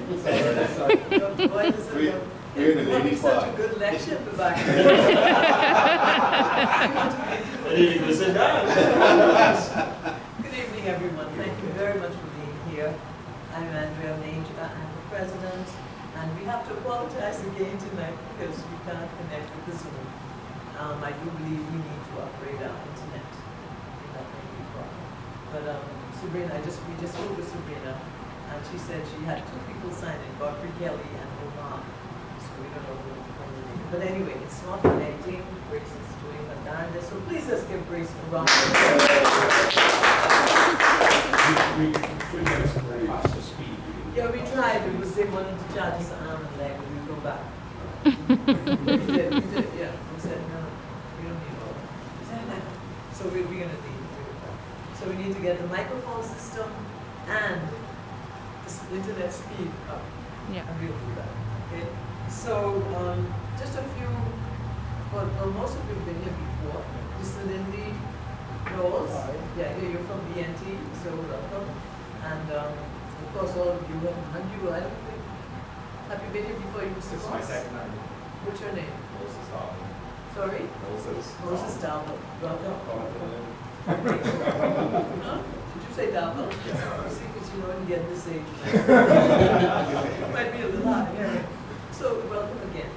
We're in the lady such spot. a good lecture at the back. I didn't even sit down. Good evening, everyone. Thank you very much for being here. I'm Andrea Major. I'm the president. And we have to apologize again tonight because we can't connect with the Zoom. I do believe we need to upgrade our internet. I think that may be a problem. But Sabrina, we just spoke with Sabrina, and she said she had two people sign in, Godfrey Kelly and Omar. So we don't know who the name. But anyway, it's not connecting. Grace is doing her darndest. So please let's give Grace a round of applause. Yeah, we tried. We was they wanted to charge us an arm and leg, but we go back. we did, yeah. We said, no, we don't need all that. So we're going to need that. So we need to get the microphone system and the internet speed up. Yeah. And we'll do that. Okay? So just a few, well, most of you have been here before. Mr. Lindy Knowles. Yeah, you're from BNT, so welcome. And of course, all of you, and you, I don't think, have you been here before, you Mr. This is my second time. What's your name? Moses Dalton. Sorry? Moses Dalton. Welcome. Huh? Did you say Dalton? Yes. See, because you know, when you get this age, it might be a little hard. Yeah. So, welcome again.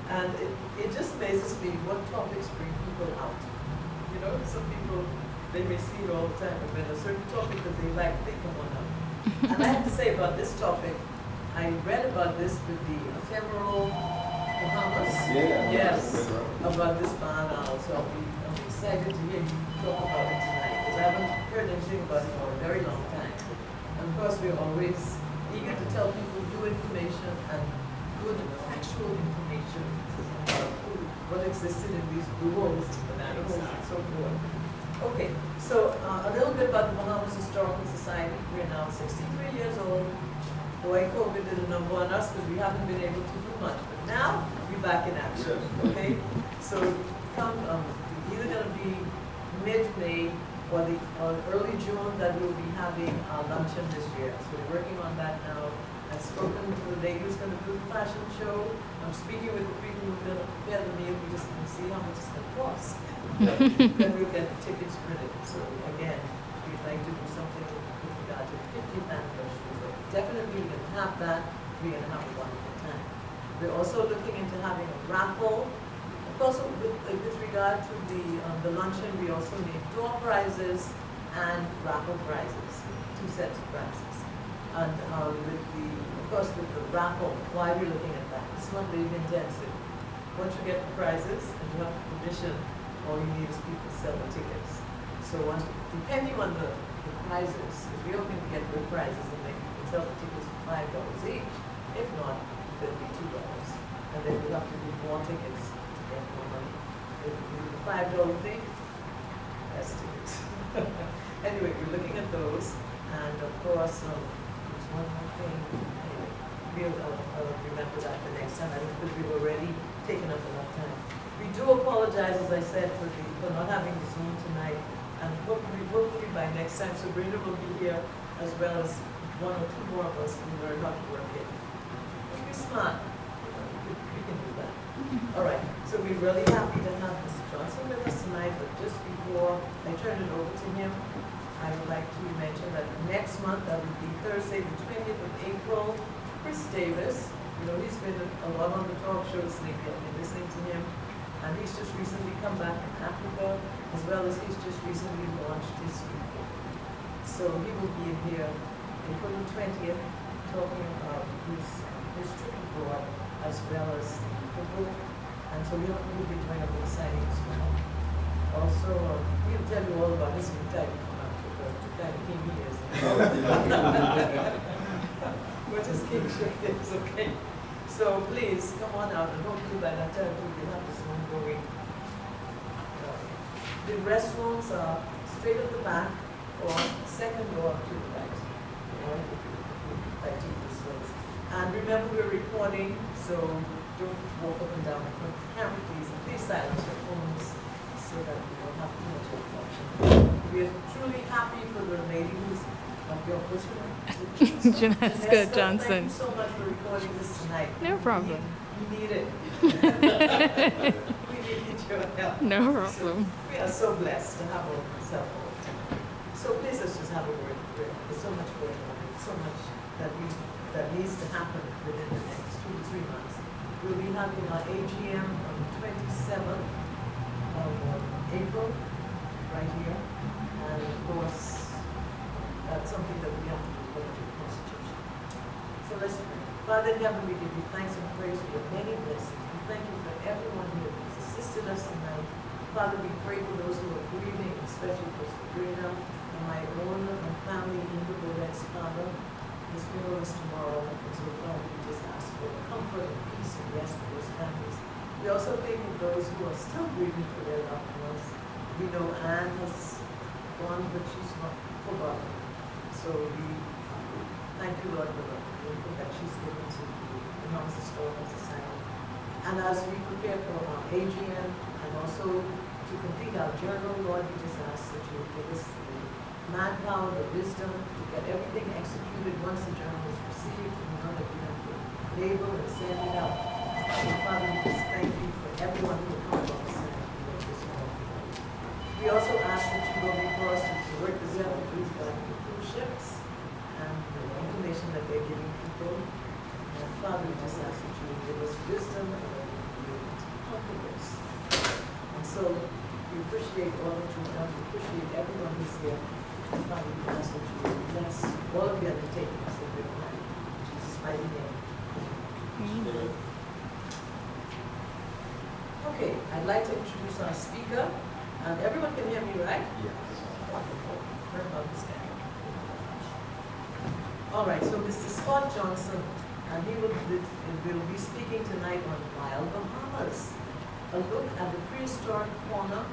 And it just amazes me what topics bring people out. You know, some people, they may see it all the time, but when a certain topic that they like, they come on out. And I have to say about this topic, I read about this with the ephemeral Bahamas. Yeah. Yes, about this barn owl. So I'm excited to hear you talk about it tonight, because I haven't heard anything about it for a very long time. And of course, we're always eager to tell people new information and good factual information about what existed in these blue holes and animals and so forth. Okay, so a little bit about the Bahamas Historical Society. We're now 63 years old. Boy, COVID did a number on us because we haven't been able to do much. But now, we're back in action, okay? So come, either going to be mid-May or early June that we'll be having our luncheon this year. So we're working on that now. I've spoken to the lady who's going to do the fashion show. I'm speaking with the people who are going to prepare the meal. We just can see how much it's going to cost. Then we'll get the tickets printed. So again, we'd like to do something with regard to the 50th anniversary. But definitely we're going to have that. We're going to have a wonderful time. We're also looking into having a raffle. Of course, with regard to the luncheon, we also need door prizes and raffle prizes, 2 sets of prizes. And of course, with the raffle, why we're looking at that? It's not labor intensive. Once you get the prizes and you have the permission, all you need is people to sell the tickets. So depending on the prizes, if we're hoping to get good prizes, then they can sell the tickets for $5 each. If not, they'll be $2. And then we'll have to do more tickets to get more money. If we do the $5 thing, that's tickets. Anyway, we're looking at those. And of course, there's one more thing. Anyway, I'll remember that the next time, because we've already taken up enough time. We do apologize, as I said, for not having the Zoom tonight. And hopefully by next time, Sabrina will be here, as well as 1 or 2 more of us who learn how to work it. Let's be smart. We can do that. All right. So we're really happy to have Mr. Johnson with us tonight. But just before I turn it over to him, I would like to mention that next month, that would be Thursday, the 20th of April, Chris Davis, you know, he's been a lot on the talk shows lately. I've been listening to him. And he's just recently come back from Africa, as well as he's just recently launched his book. So he will be in here April the 20th, talking about his trip abroad, as well as the book. And so he'll be doing a book signing as well. Also, he'll tell you all about his retirement from Africa, the kind of king he is. What his kingship is, okay? So please, come on out, and hopefully by that time we'll have this one going. The restrooms are straight at the back, or second door to the right. Like to this way. And remember, we're recording, so don't walk up and down in front of the camera, please. And please silence your phones so that we don't have too much interruption. We are truly happy for the lady who's your what's your name? Janeska Johnson. Thank you so much for recording this tonight. No problem. We need it. We need your help. No So, problem. we are so blessed to have ourselves all the time. So please let's just have a word of prayer. There's so much going on. There's so much that needs to happen within the next 2 to 3 months. We'll be having our AGM on the 27th of April, right here. And of course, that's something that we have to do according to the Constitution. So let's pray. Father in heaven, we give you thanks and praise for your many blessings. We thank you for everyone here who's assisted us tonight. Father, we pray for those who are grieving, especially for Sabrina and my own family in the Boret's father. His funeral is tomorrow, and so Father, we just ask for comfort and peace and rest for those families. We also think of those who are still grieving for their loved ones. We know Anne has gone, but she's not forgotten. So we thank you, Lord, for the input that she's given to the Bahamas Historical Society. And as we prepare for our AGM and also to complete our journal, Lord, we just ask that you give us the manpower, the wisdom to get everything executed once the journal is received. We know that we have to label and send it out. So Father, we just thank you for everyone who comes on the Senate this morning. We also ask that you go before us to work this out with these cruise ships and the information that they're giving people. And Father, we just ask that you give us wisdom and that we be able to conquer this. And so we appreciate all that you've done. We appreciate everyone who's here. And Father, we ask that you bless all of the undertakings that we're planning. In Jesus' mighty name. Amen. Okay, I'd like to introduce our speaker. Everyone can hear me, right? Yes. Wonderful. Very understand. All right, so Mr. Scott Johnson, and he will be speaking tonight on Wild Bahamas, a look at the prehistoric fauna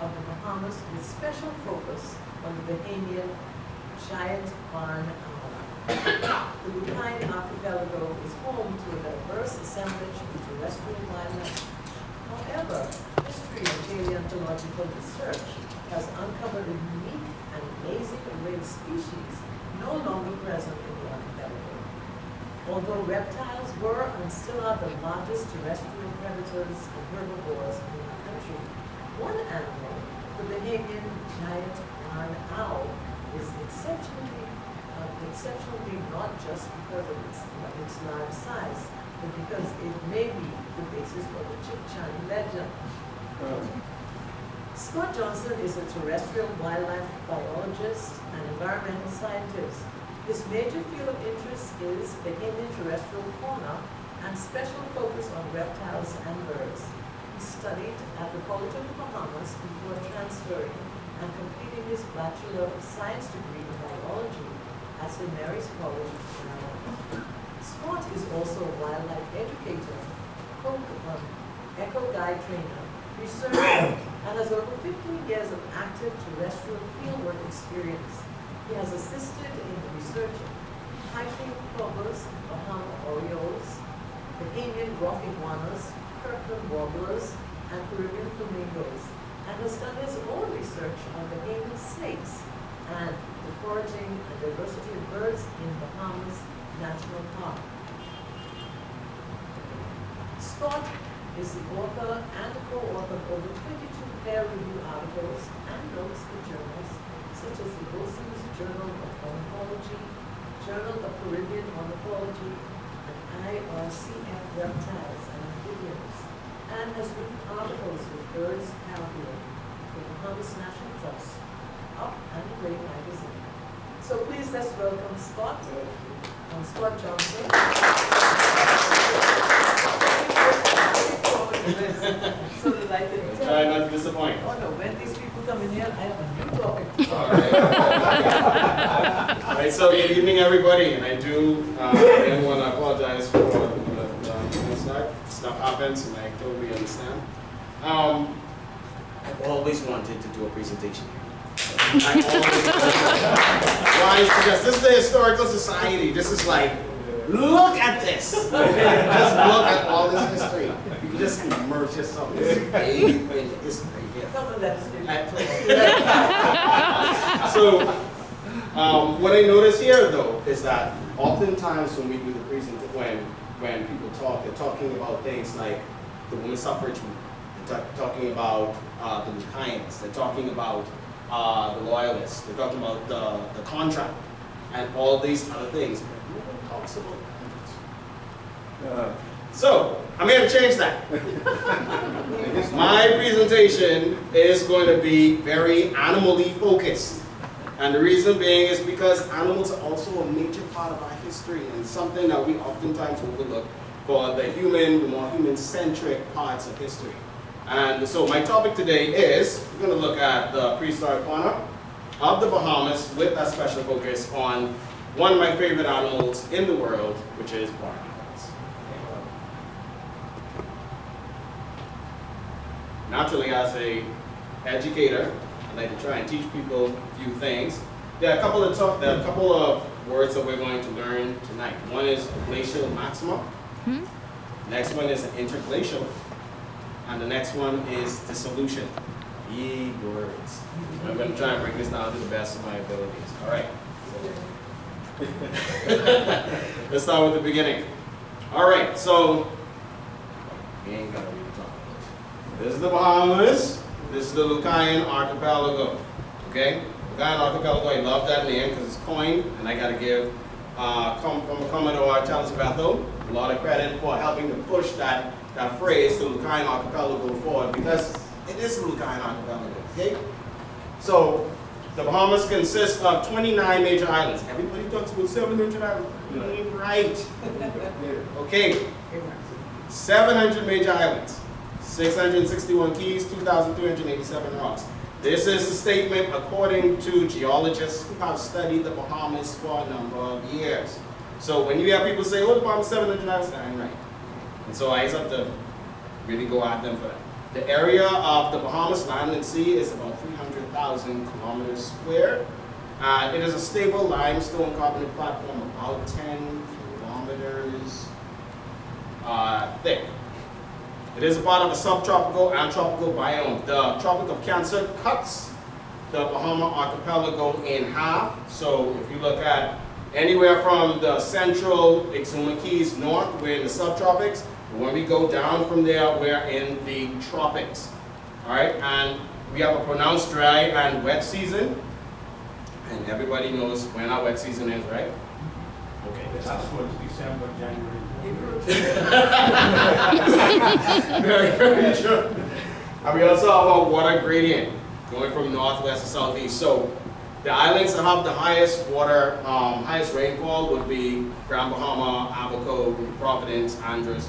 of the Bahamas with special focus on the Bahamian Giant Barn Owl. The Lucayan Archipelago is home to a diverse assemblage of terrestrial wildlife. However, history and paleontological research has uncovered a unique and amazing array of species no longer present in the archipelago. Although reptiles were and still are the largest terrestrial predators and herbivores in the country, one animal, the Bahamian Giant Barn Owl, is exceptionally not just because of its large size, but because it may be the basis for the Chickcharney legend. Scott Johnson is a terrestrial wildlife biologist and environmental scientist. His major field of interest is Bahamian terrestrial fauna and special focus on reptiles and birds. He studied at the College of the Bahamas before transferring and completing his Bachelor of Science degree in biology at St. Mary's College of Maryland. Scott is also a wildlife educator, eco guide trainer, researcher, and has over 15 years of active terrestrial fieldwork experience. He has assisted in the research of hiking plovers, Bahama orioles, Bahamian rock iguanas, Kirkland warblers, and Caribbean flamingos, and has done his own research on Bahamian snakes and the foraging and diversity of birds in Bahamas National Park. Scott is the author and co-author of over 22 peer-reviewed articles and notes for journals such as the Wilson's Journal of Ornithology, Journal of Caribbean Ornithology, and IRCF Reptiles and Amphibians, and has written articles with Birds Caribbean, the Bahamas National Trust, Up and Away magazine. So please let's welcome Scott. Scott Johnson. So that I can tell. Try not to disappoint. Oh no, when these people come in here, I have a new topic. All right, so good evening, everybody. And I do again want to apologize for the stuff happens, and I totally understand. I've always wanted to do a presentation here. Why? Because this is the Historical Society. This is like, look at this. Just look at all this history. You can just immerse yourself in history here. Come and let us do So, What I notice here, though, is that oftentimes when we do the presentation, when people talk, they're talking about things like the women's suffrage movement. They're talking about the Lucayans. They're talking about the loyalists. They're talking about the contract and all these other things. But no one talks about that. So I'm here to change that. My presentation is going to be very animally focused. And the reason being is because animals are also a major part of our history and something that we oftentimes overlook for the more human-centric parts of history. And so my topic today is, we're going to look at the prehistoric fauna of the Bahamas with a special focus on one of my favorite animals in the world, which is barn owls. Naturally, as an educator, I like to try and teach people a few things. There are a couple of words that we're going to learn tonight. One is glacial maxima. Next one is interglacial. And the next one is dissolution. Big words. I'm going to try and break this down to the best of my abilities. All right. Let's start with the beginning. All right, so we ain't got to read the top of this. This is the Bahamas. This is the Lucayan Archipelago. Okay? Lucayan Archipelago, I love that name because it's coined, and I got to give from Commodore Charles Bethel a lot of credit for helping to push that phrase, the Lucayan Archipelago, forward because it is the Lucayan Archipelago. Okay? So the Bahamas consist of 29 major islands. Everybody talks about 700 islands. Right. Okay. 700 major islands. 661 keys, 2,387 rocks. This is a statement according to geologists who have studied the Bahamas for a number of years. So when you hear people say, oh, the Bahamas 700 islands, I'm right. And so I just have to really go at them for that. The area of the Bahamas land and sea is about 300,000 kilometers square. It is a stable limestone carbonate platform about 10 kilometers thick. It is a part of a subtropical and tropical biome. The Tropic of Cancer cuts the Bahama archipelago in half. So if you look at anywhere from the central Exuma Keys north, we're in the subtropics. When we go down from there, we're in the tropics. All right, and we have a pronounced dry and wet season. And everybody knows when our wet season is, right? Okay, That's what's December, January. Very, very true. And we also have a water gradient going from northwest to southeast. So the islands that have the highest highest rainfall would be Grand Bahama, Abaco, Providence, Andros.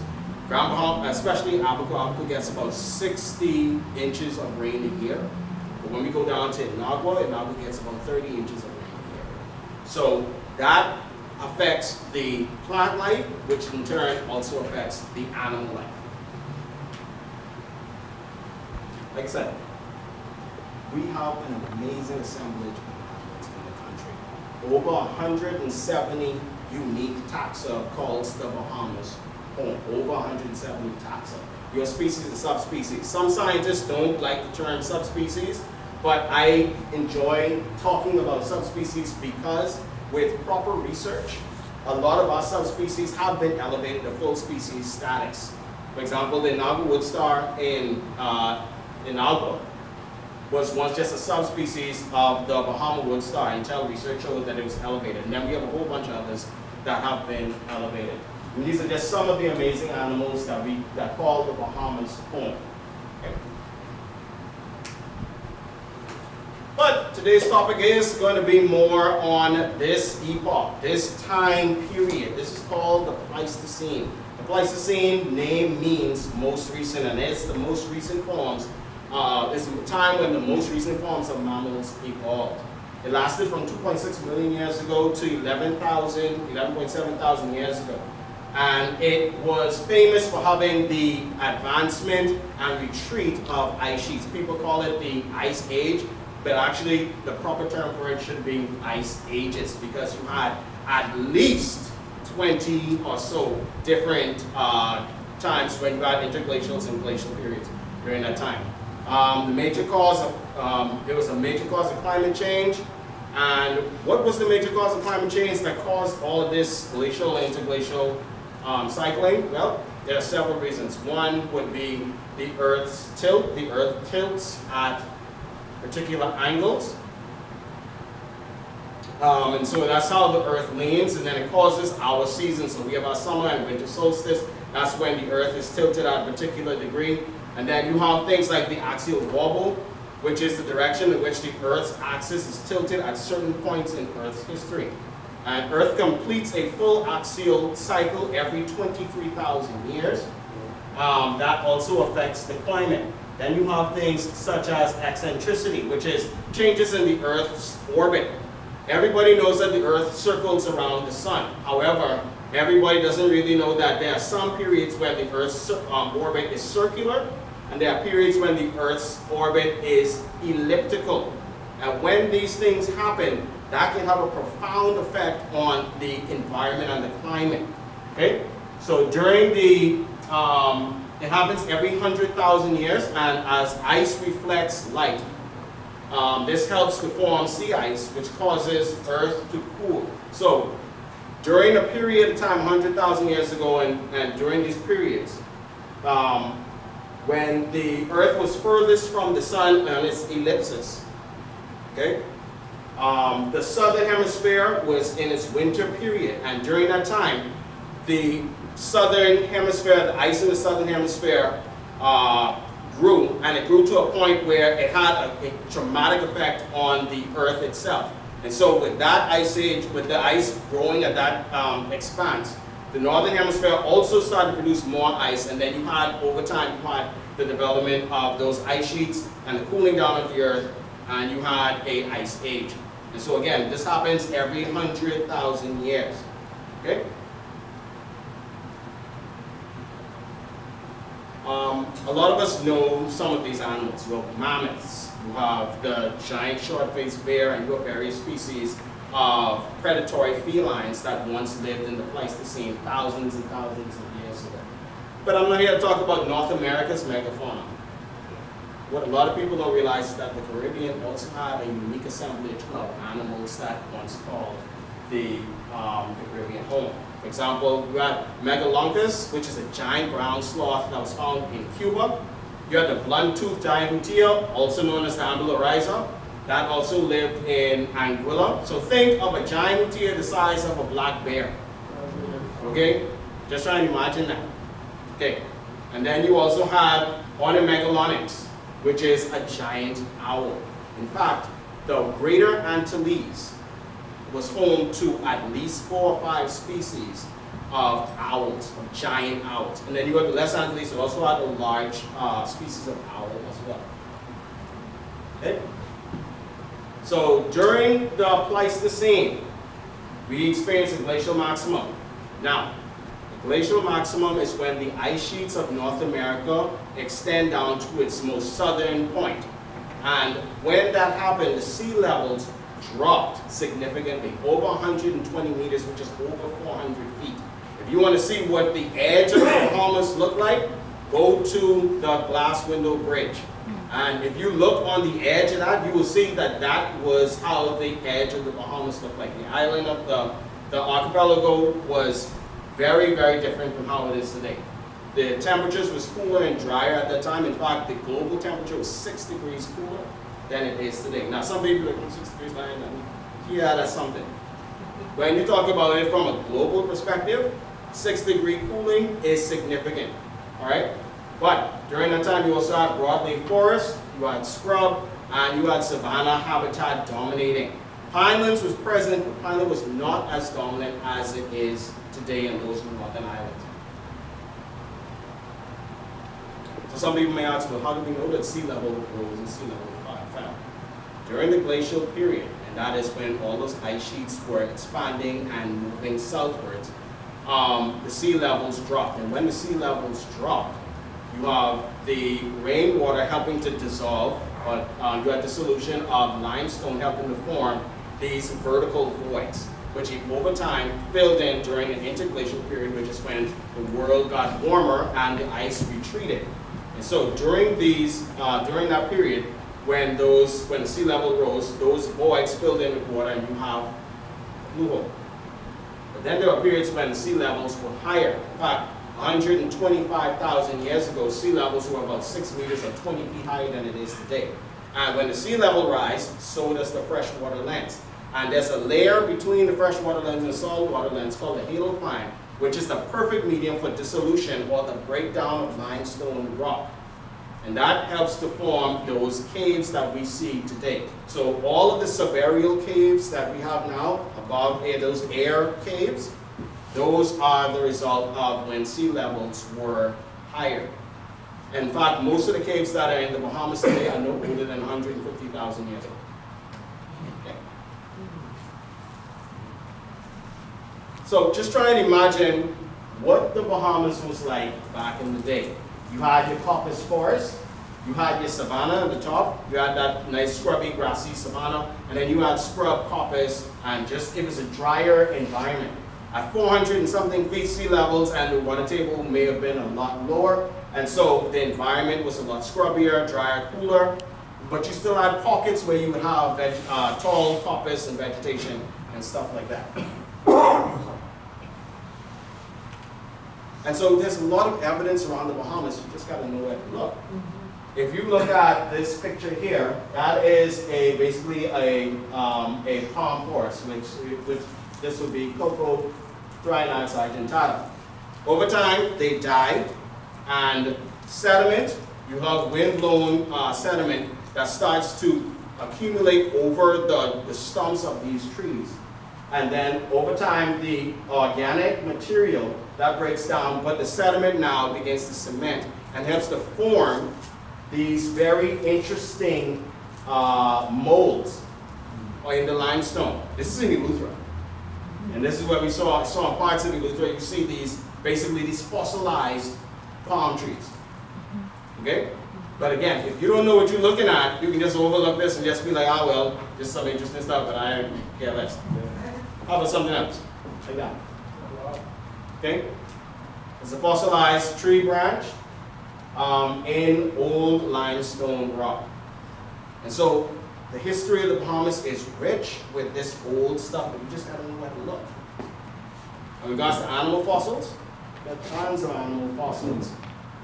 Grand Bahama, especially Abaco. Abaco gets about 60 inches of rain a year. But when we go down to Inagua gets about 30 inches of rain a year. So that affects the plant life, which in turn also affects the animal life. Like I said, we have an amazing assemblage of animals in the country. Over 170 unique taxa calls the Bahamas home. Over 170 taxa. Your species and subspecies. Some scientists don't like the term subspecies, but I enjoy talking about subspecies because with proper research, a lot of our subspecies have been elevated to full species status. For example, the Inagua wood star in Inagua was once just a subspecies of the Bahama wood star until research showed that it was elevated. And then we have a whole bunch of others that have been elevated. And these are just some of the amazing animals that call the Bahamas home. Okay. But today's topic is going to be more on this epoch, this time period. This is called the Pleistocene. The Pleistocene name means most recent, and it's the most recent forms. It's the time when the most recent forms of mammals evolved. It lasted from 2.6 million years ago to 11.7 thousand years ago. And it was famous for having the advancement and retreat of ice sheets. People call it the Ice Age. But actually, the proper term for it should be ice ages because you had at least 20 or so different times when you had interglacials and glacial periods during that time. The major cause of, it was a major cause of climate change. And what was the major cause of climate change that caused all of this glacial and interglacial cycling? Well, there are several reasons. One would be the Earth's tilt. The Earth tilts at particular angles. And so that's how the Earth leans, and then it causes our seasons. So we have our summer and winter solstice. That's when the Earth is tilted at a particular degree. And then you have things like the axial wobble, which is the direction in which the Earth's axis is tilted at certain points in Earth's history. And Earth completes a full axial cycle every 23,000 years. That also affects the climate. Then you have things such as eccentricity, which is changes in the Earth's orbit. Everybody knows that the Earth circles around the sun. However, everybody doesn't really know that there are some periods where the Earth's orbit is circular, and there are periods when the Earth's orbit is elliptical. And when these things happen, that can have a profound effect on the environment and the climate. Okay? So during the, it happens every 100,000 years, and as ice reflects light, this helps to form sea ice, which causes Earth to cool. So during a period of time, 100,000 years ago, and during these periods, when the Earth was furthest from the sun on its ellipsis, okay, the southern hemisphere was in its winter period, and during that time, the southern hemisphere, the ice in the southern hemisphere grew, and it grew to a point where it had a dramatic effect on the Earth itself. And so with that ice age, with the ice growing at that expanse, the northern hemisphere also started to produce more ice, and then you had, over time, you had the development of those ice sheets and the cooling down of the Earth, and you had an ice age. And so again, this happens every 100,000 years. Okay? A lot of us know some of these animals. You have mammoths, you have the giant short-faced bear, and you have various species of predatory felines that once lived in the Pleistocene thousands and thousands of years ago. But I'm not here to talk about North America's megafauna. What a lot of people don't realize is that the Caribbean also had a unique assemblage of animals that once called the Caribbean home. For example, you had Megalonchus, which is a giant ground sloth that was found in Cuba. You had the blunt-toothed giant hutia, also known as the Ambuloriza, that also lived in Anguilla. So think of a giant hutia the size of a black bear. Okay? Just try and imagine that. Okay. And then you also had Ornithmegalonyx, which is a giant owl. In fact, the Greater Antilles was home to at least 4 or 5 species of owls, of giant owls. And then you had the Less Antilles, who also had a large species of owl as well. Okay? So during the Pleistocene, we experienced a glacial maximum. Now, the glacial maximum is when the ice sheets of North America extend down to its most southern point. And when that happened, the sea levels dropped significantly, over 120 meters, which is over 400 feet. If you want to see what the edge of the Bahamas looked like, go to the Glass Window Bridge. And if you look on the edge of that, you will see that that was how the edge of the Bahamas looked like. The island of the archipelago was very, very different from how it is today. The temperatures was cooler and drier at that time. In fact, the global temperature was 6 degrees cooler than it is today. Now, some people are like, 6 degrees, yeah, that's something. When you talk about it from a global perspective, 6-degree cooling is significant, all right? But during that time, you also had broadleaf forest, you had scrub, and you had savanna habitat dominating. Pinelands was present, but pineland was not as dominant as it is today in those northern islands. So some people may ask, well, how do we know that sea level rose and sea level fell? During the glacial period, and that is when all those ice sheets were expanding and moving southwards, the sea levels dropped. And when the sea levels dropped, you have the rainwater helping to dissolve, but you have the solution of limestone helping to form these vertical voids, which over time filled in during an interglacial period, which is when the world got warmer and the ice retreated. And so during that period, when the sea level rose, those voids filled in with water and you have blue hole. But then there were periods when sea levels were higher. In fact, 125,000 years ago, sea levels were about 6 meters or 20 feet higher than it is today. And when the sea level rises, so does the freshwater lens. And there's a layer between the freshwater lens and the saltwater lens called the halocline, which is the perfect medium for dissolution or the breakdown of limestone rock. And that helps to form those caves that we see today. So all of the subaerial caves that we have now, above those air caves, those are the result of when sea levels were higher. In fact, most of the caves that are in the Bahamas today are no older than 150,000 years old. Okay. So just try and imagine what the Bahamas was like back in the day. You had your coppice forest, you had your savanna at the top, you had that nice scrubby grassy savanna, and then you had scrub coppice, and just it was a drier environment. At 400 and something feet sea levels, and the water table may have been a lot lower, and so the environment was a lot scrubbier, drier, cooler, but you still had pockets where you would have tall coppice and vegetation and stuff like that. And so there's a lot of evidence around the Bahamas, you just got to know where to look. If you look at this picture here, that is basically a palm forest, which this would be Coco Thrynax argentata. Over time, they died, and sediment, you have wind-blown sediment that starts to accumulate over the stumps of these trees. And then over time, the organic material that breaks down, but the sediment now begins to cement and helps to form these very interesting molds in the limestone. This is in Eleuthera. And this is what we saw in parts of Eleuthera. You see basically these fossilized palm trees. Okay? But again, if you don't know what you're looking at, you can just overlook this and just be like, ah, well, just some interesting stuff, but I care less. How about something else? Like that. Okay? It's a fossilized tree branch in old limestone rock. And so the history of the Bahamas is rich with this old stuff, but you just gotta know where to look. In regards to animal fossils, there are tons of animal fossils.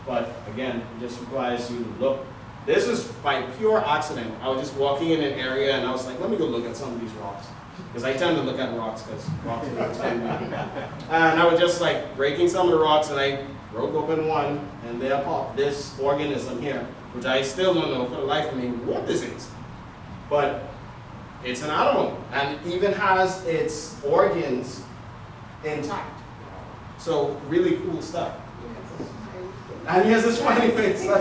But again, it just requires you to look. This was by pure accident. I was just walking in an area and I was like, let me go look at some of these rocks. Because I tend to look at rocks because rocks are me. And I was just like breaking some of the rocks and I broke open one and there popped this organism here, which I still don't know for the life of me what this is. But it's an animal and even has its organs intact. So really cool stuff. And he has a smiley face. How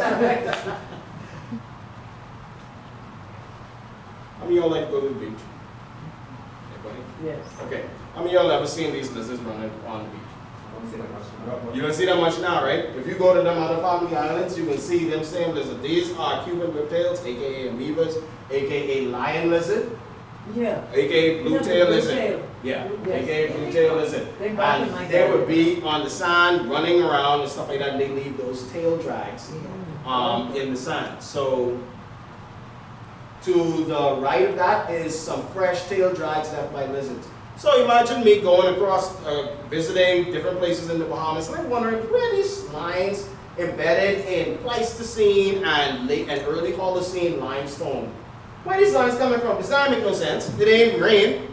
many of y'all like to go to the beach? Anybody? Yes. Okay. How many of y'all ever seen these lizards running on the beach? You don't see that much now, right? If you go to them other family islands, you can see them same lizards. These are Cuban whiptails, aka amoebas, aka lion lizard. Yeah. AKA blue-tail lizard. Blue-tail. Yeah, Yes. AKA blue-tail lizard. And they would be on the sand, running around and stuff like that, and they leave those tail drags in the sand. So, to the right of that is some fresh tail drags left by lizards. So imagine me going across, visiting different places in the Bahamas, and I'm wondering, where are these lines embedded in Pleistocene and early Holocene limestone? Where are these lines coming from? This doesn't make no sense. It ain't rain.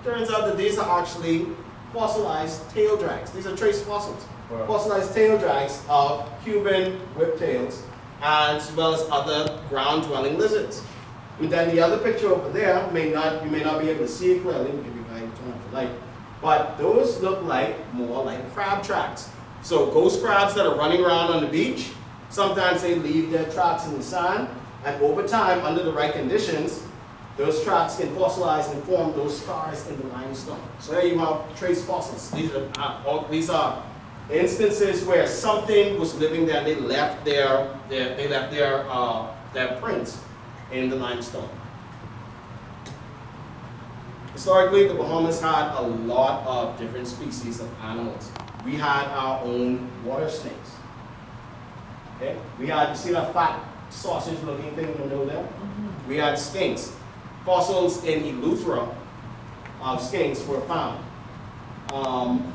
Turns out that these are actually fossilized tail drags. These are trace fossils. Wow. Fossilized tail drags of Cuban whiptails as well as other ground-dwelling lizards. And then the other picture over there, you may not be able to see it clearly, if you can turn off the light, but those look more like crab tracks. So ghost crabs that are running around on the beach, sometimes they leave their tracks in the sand, and over time, under the right conditions, those tracks can fossilize and form those scars in the limestone. So there you have trace fossils. These are instances where something was living there and they left their prints in the limestone. Historically, the Bahamas had a lot of different species of animals. We had our own water snakes. Okay? We had, you see that fat sausage-looking thing you know there. We had skinks. Fossils in Eleuthera of skinks were found.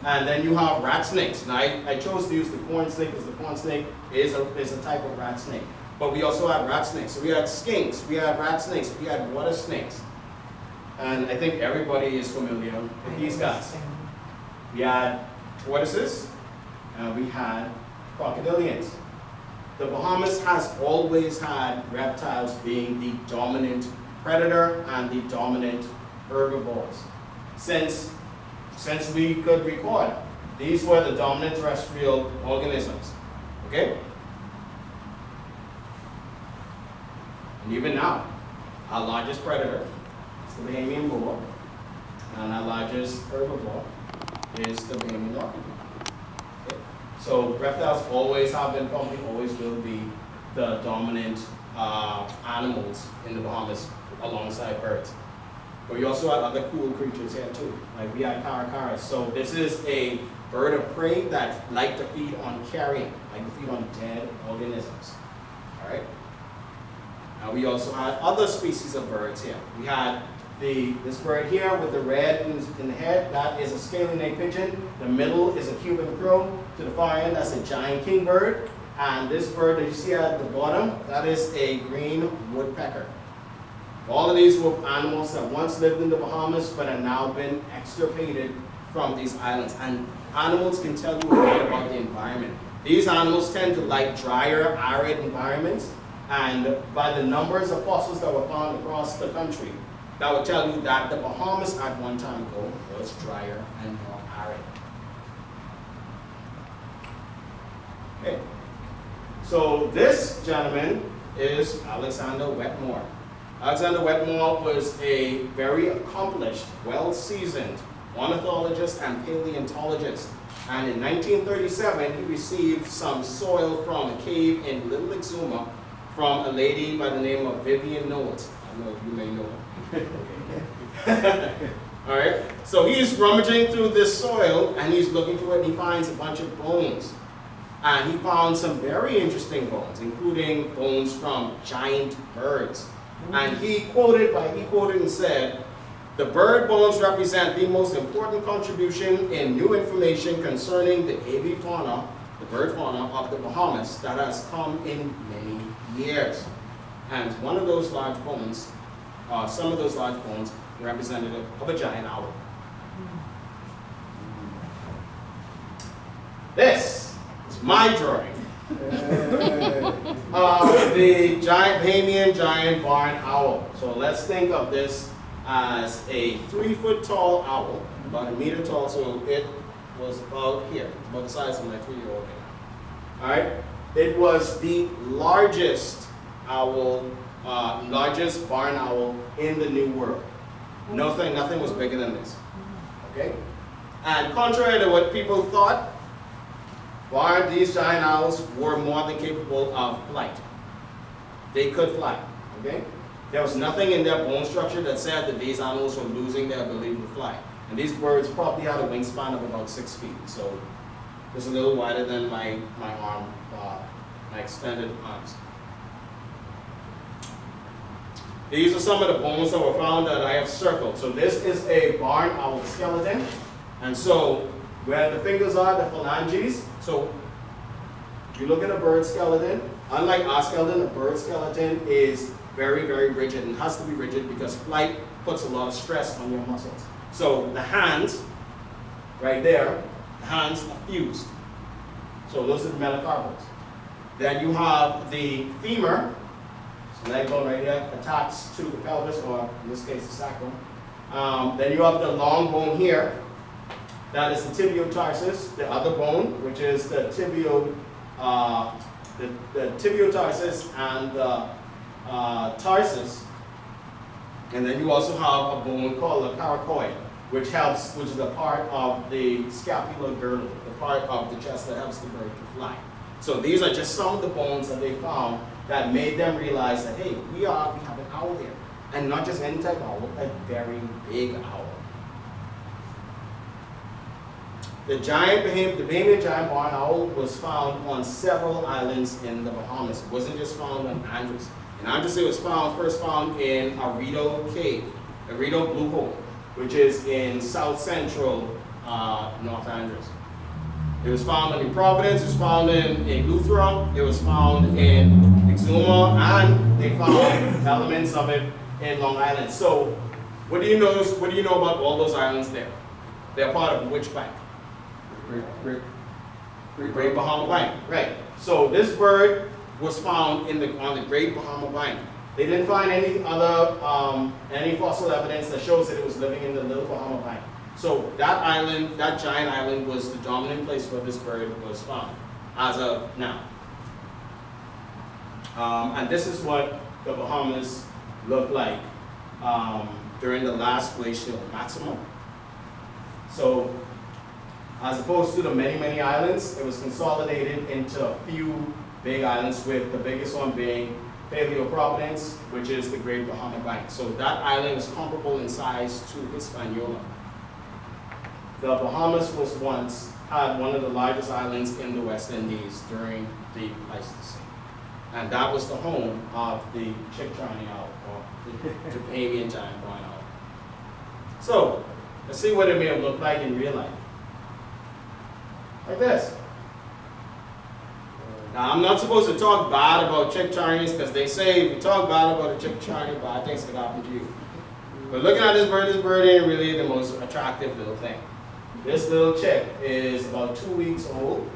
And then you have rat snakes. Now I chose to use the corn snake because the corn snake is a type of rat snake. But we also had rat snakes. So we had skinks, we had rat snakes, we had water snakes. And I think everybody is familiar with these guys. We had tortoises, and we had crocodilians. The Bahamas has always had reptiles being the dominant predator and the dominant herbivores. Since we could record, these were the dominant terrestrial organisms. Okay? And even now, our largest predator is the Bahamian boar, and our largest herbivore is the Bahamian dog. Okay? So reptiles always have been, probably always will be the dominant animals in the Bahamas alongside birds. But we also have other cool creatures here too. Like we had caracaras. So this is a bird of prey that like to feed on carrion, like to feed on dead organisms. All right. Now we also had other species of birds here. We had this bird here with the red in the head. That is a scaly-necked pigeon. The middle is a Cuban crow. To the far end, that's a giant kingbird. And this bird that you see at the bottom, that is a green woodpecker. All of these were animals that once lived in the Bahamas but have now been extirpated from these islands. And animals can tell you a lot about the environment. These animals tend to like drier, arid environments. And by the numbers of fossils that were found across the country, that would tell you that the Bahamas at one time ago was drier and more arid. Okay. So this gentleman is Alexander Wetmore. Alexander Wetmore was a very accomplished, well-seasoned ornithologist and paleontologist. And in 1937, he received some soil from a cave in Little Exuma from a lady by the name of Vivian Knowles. I don't know if you may know her. All right. So he's rummaging through this soil and he's looking through it and he finds a bunch of bones. And he found some very interesting bones, including bones from giant birds. And he quoted and said, "The bird bones represent the most important contribution in new information concerning the avian fauna, the bird fauna of the Bahamas that has come in many years." And one of those large bones, some of those large bones, representative of a giant owl. This is my drawing. The Bahamian Giant Barn Owl. So let's think of this as a 3-foot tall owl, about 1 meter tall. So it was about here, about the size of my 3-year-old now. All right. It was the largest owl, largest barn owl in the New World. Nothing was bigger than this. Okay. And contrary to what people thought, these giant owls were more than capable of flight. They could fly, okay? There was nothing in their bone structure that said that these animals were losing their ability to fly. And these birds probably had a wingspan of about 6 feet, so it's a little wider than my arm, my extended arms. These are some of the bones that were found that I have circled. So this is a barn owl skeleton, and so where the fingers are, the phalanges. So if you look at a bird skeleton, unlike our skeleton, a bird skeleton is very, very rigid and has to be rigid because flight puts a lot of stress on your muscles. So the hands, right there, the hands are fused. So those are the metacarpals. Then you have the femur, so leg bone right here, attached to the pelvis, or in this case the sacrum. Then you have the long bone here. That is the tibiotarsus, the other bone, which is the tibiotarsus and the tarsus. And then you also have a bone called the coracoid, which is a part of the scapular girdle, the part of the chest that helps the bird to fly. So these are just some of the bones that they found that made them realize that, hey, we have an owl there. And not just any type of owl, a very big owl. the Bahamian Giant Barn Owl was found on several islands in the Bahamas. It wasn't just found on Andros. In Andros, it was first found in Arito Cave, Arito Blue Hole, which is in south central North Andros. It was found in Providence, it was found in Lutheran, it was found in Exuma, and they found elements of it in Long Island. So, what do you know about all those islands there? They're part of which bank? Great Bahama Bank, right. So this bird was found on the Great Bahama Bank. They didn't find any other, any fossil evidence that shows that it was living in the Little Bahama Bank. So that island, that giant island, was the dominant place where this bird was found, as of now. And this is what the Bahamas looked like during the last glacial maximum. So, as opposed to the many, many islands, it was consolidated into a few big islands, with the biggest one being Paleoprovidence, which is the Great Bahama Bank. So that island is comparable in size to Hispaniola. The Bahamas had one of the largest islands in the West Indies during the Pleistocene. And that was the home of the Chickcharney owl, or the Bahamian Giant Barn Owl. So, let's see what it may have looked like in real life. Like this. Now, I'm not supposed to talk bad about Chickcharneys, because they say if you talk bad about a Chickcharney, bad things could happen to you. But looking at this bird ain't really the most attractive little thing. This little chick is about 2 weeks old,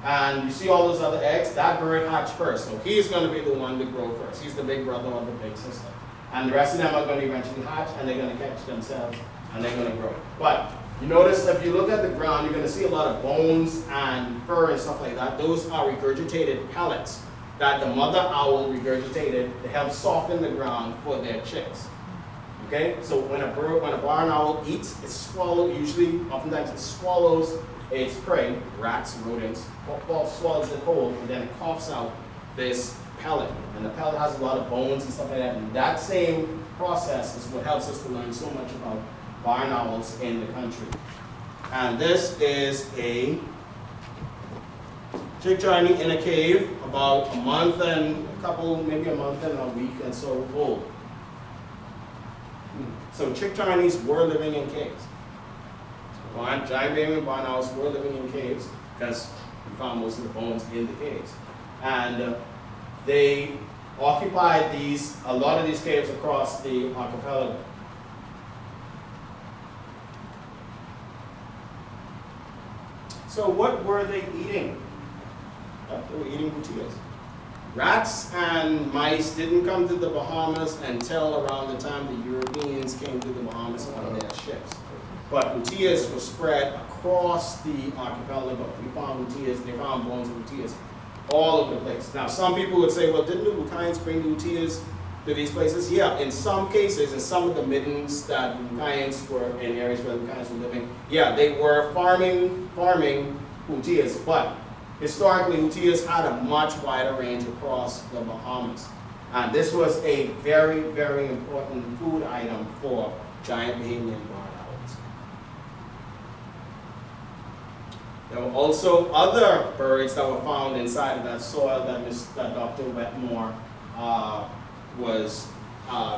and you see all those other eggs, that bird hatched first. So he's going to be the one to grow first. He's the big brother of the big sister. And the rest of them are going to eventually hatch, and they're going to catch themselves, and they're going to grow. But you notice if you look at the ground, you're going to see a lot of bones and fur and stuff like that. Those are regurgitated pellets that the mother owl regurgitated to help soften the ground for their chicks. Okay, so when a barn owl eats, it oftentimes it swallows its prey, rats, rodents, swallows it whole, and then it coughs out this pellet. And the pellet has a lot of bones and stuff like that. And that same process is what helps us to learn so much about barn owls in the country. And this is a Chickcharney in a cave, about maybe a month and a week and so old. So Chickcharneys were living in caves. Giant Bahamian barn owls were living in caves, because we found most of the bones in the caves. And they occupied a lot of these caves across the archipelago. So what were they eating? They were eating tortillas. Rats and mice didn't come to the Bahamas until around the time the Europeans came to the Bahamas on their ships. But tortillas were spread across the archipelago. We found tortillas, they found bones of tortillas all over the place. Now, some people would say, well, didn't the Lucayans bring tortillas to these places? Yeah, in some cases, in some of the middens that Lucayans were in, areas where Lucayans were living, yeah, they were farming tortillas, but historically, tortillas had a much wider range across the Bahamas. And this was a very, very important food item for giant Bahamian barn owls. There were also other birds that were found inside of that soil that Dr. Wetmore was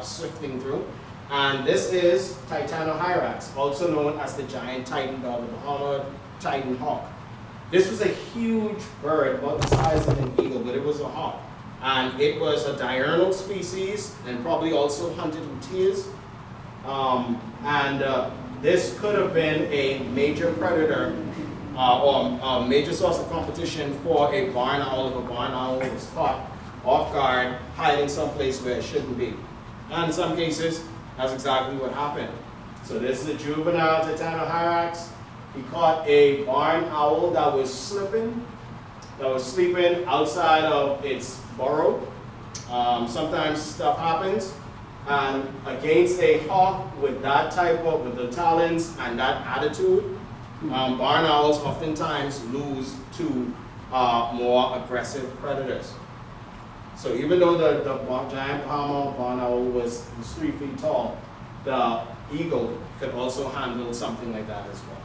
sifting through. And this is Titanohyrax, also known as the giant titan dog, the Bahama titan hawk. This was a huge bird, about the size of an eagle, but it was a hawk. And it was a diurnal species, and probably also hunted tortillas. This could have been a major predator or a major source of competition for a barn owl if a barn owl was caught off guard, hiding someplace where it shouldn't be. And in some cases, that's exactly what happened. So this is a juvenile Titanohyrax. He caught a barn owl that was sleeping outside of its burrow. Sometimes stuff happens, and against a hawk with the talons and that attitude, barn owls oftentimes lose to more aggressive predators. So even though the giant Bahama barn owl was 3 feet tall, the eagle could also handle something like that as well.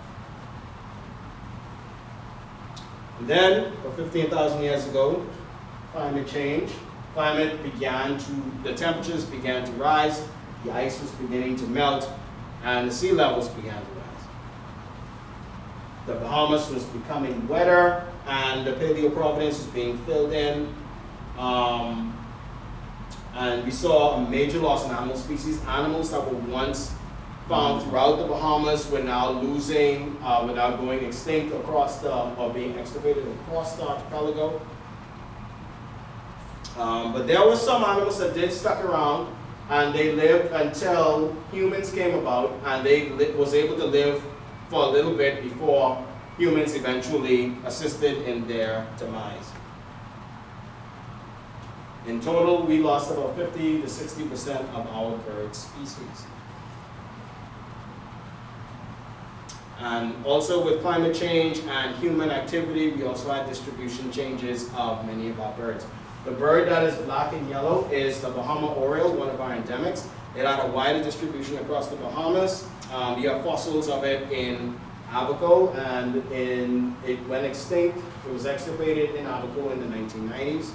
And then, for 15,000 years ago, climate change. The temperatures began to rise, the ice was beginning to melt, and the sea levels began to rise. The Bahamas was becoming wetter, and the Paleoprovidence was being filled in. And we saw a major loss in animal species. Animals that were once found throughout the Bahamas were now losing, were now going extinct across or being extirpated across the archipelago. But there were some animals that did stuck around, and they lived until humans came about, and they was able to live for a little bit before humans eventually assisted in their demise. In total, we lost about 50 to 60% of our bird species. And also with climate change and human activity, we also had distribution changes of many of our birds. The bird that is black and yellow is the Bahama oriole, one of our endemics. It had a wider distribution across the Bahamas. We have fossils of it in Abaco, and it went extinct. It was extirpated in Abaco in the 1990s.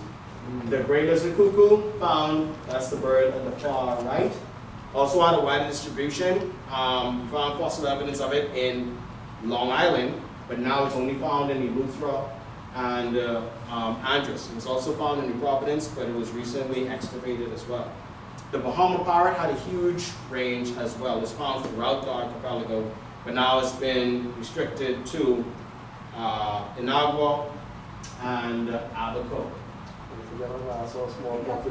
The gray lizard cuckoo found, that's the bird on the far right, also had a wider distribution. We found fossil evidence of it in Long Island, but now it's only found in Eleuthera and Andros. It was also found in New Providence, but it was recently excavated as well. The Bahama parrot had a huge range as well. It's found throughout the archipelago, but now it's been restricted to Inagua and Abaco.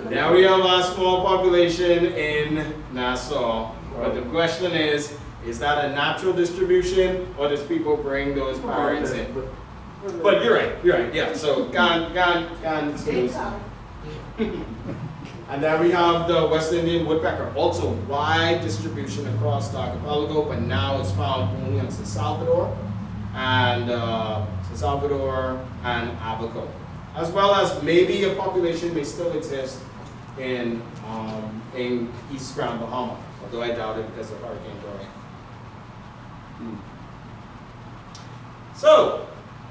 Now we have a small population in Nassau, but the question is that a natural distribution, or does people bring those parrots in? But you're right, yeah, so can snooze. And then we have the West Indian woodpecker, also wide distribution across the archipelago, but now it's found only in San Salvador and Abaco. As well as maybe a population may still exist in East Grand Bahama, although I doubt it because of Hurricane Dorian. So,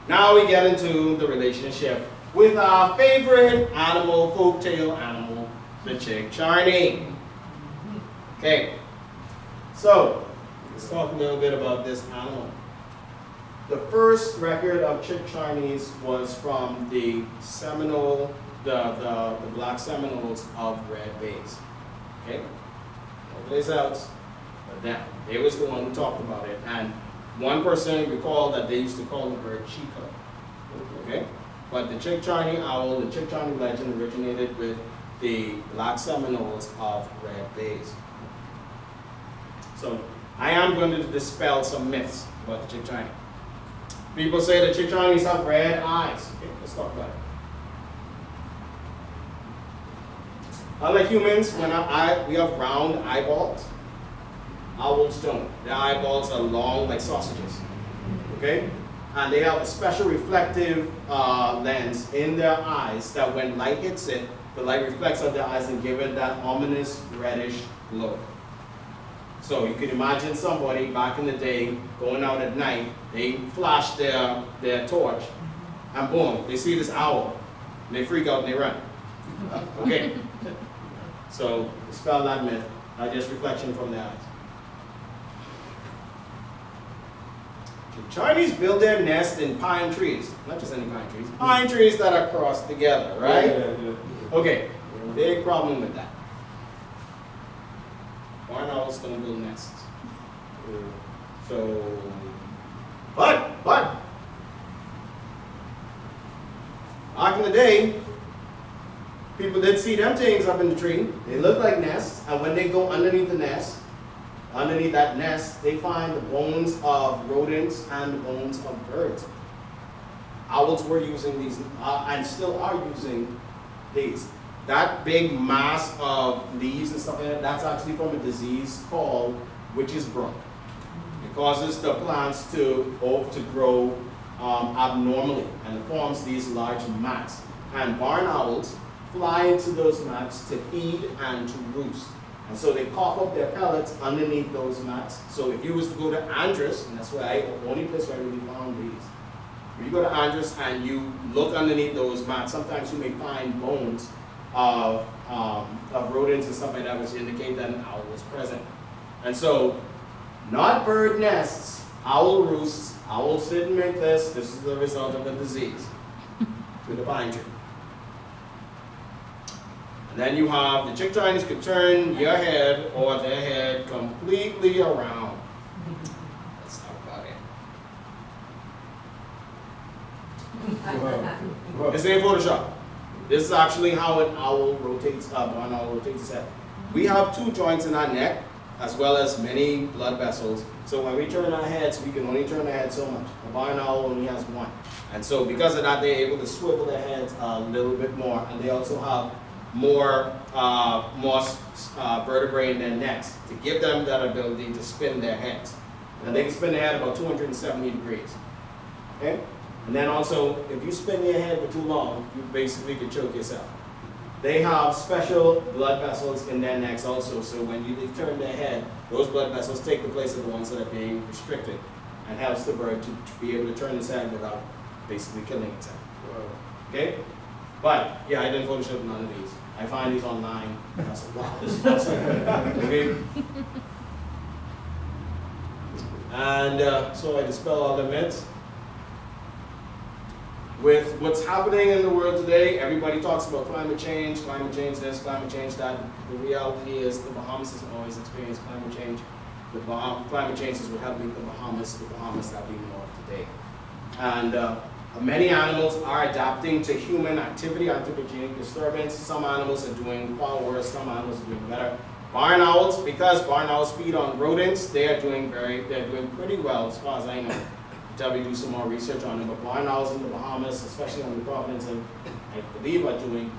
now we get into the relationship with our favorite animal, folktale animal, the Chickcharney. Okay, so let's talk a little bit about this animal. The first record of Chickcharneys was from the Seminole, the black Seminoles of Red Bays. Okay, no place else but them. They was the one who talked about it, and one person recalled that they used to call the bird Chico. Okay, but the Chickcharney owl, the Chickcharney legend originated with the black Seminoles of Red Bays. So I am going to dispel some myths about the Chickcharney. People say the Chickcharneys have red eyes. Okay, let's talk about it. Unlike humans, we have round eyeballs. Owls don't. Their eyeballs are long like sausages. Okay? And they have a special reflective lens in their eyes that when light hits it, the light reflects on their eyes and give it that ominous reddish glow. So you can imagine somebody back in the day going out at night, they flash their torch, and boom, they see this owl, and they freak out and they run. Okay, so dispel that myth, just reflection from their eyes. The Chinese build their nest in pine trees, not just any pine trees that are crossed together, right? Yeah. Okay, big problem with that. Barn owls don't build nests. So, but, back in the day, people did see them things up in the tree. They look like nests, and when they go underneath the nest, underneath that nest, they find the bones of rodents and the bones of birds. Owls were using these, and still are using these. That big mass of leaves and stuff like that, that's actually from a disease called witch's brook. It causes the plants to grow abnormally, and it forms these large mats. And barn owls fly into those mats to feed and to roost. And so they cough up their pellets underneath those mats. So if you was to go to Andros, and that's where the only place where I really found these, When you go to Andros and you look underneath those mats, sometimes you may find bones of rodents and stuff like that, which indicate that an owl was present. And so, not bird nests, owl roosts. Owls didn't make this. This is the result of a disease to the pine tree. And then you have the Chickcharneys could turn your head or their head completely around. Let's talk about it. This ain't Photoshop. This is actually how an owl rotates, barn owl rotates its head. We have two joints in our neck, as well as many blood vessels. So when we turn our heads, we can only turn our head so much. A barn owl only has one. And so because of that, they're able to swivel their heads a little bit more. And they also have more vertebrae in their necks to give them that ability to spin their heads. And they can spin their head about 270 degrees. Okay? And then also, if you spin your head for too long, you basically could choke yourself. They have special blood vessels in their necks also, so when you turn their head, those blood vessels take the place of the ones that are being restricted and helps the bird to be able to turn its head without basically killing itself. Okay? But, yeah, I didn't Photoshop none of these. I find these online, and I said, wow, this is awesome. Okay? And so I dispel all the myths. With what's happening in the world today, everybody talks about climate change this, climate change that. The reality is the Bahamas has always experienced climate change. Climate change is what happened to the Bahamas that we know of today. And many animals are adapting to human activity, anthropogenic disturbance. Some animals are doing far worse, some animals are doing better. Barn owls, because barn owls feed on rodents, they're doing pretty well as far as I know. Until we do some more research on them. But barn owls in the Bahamas, especially on the Providence, and I believe are doing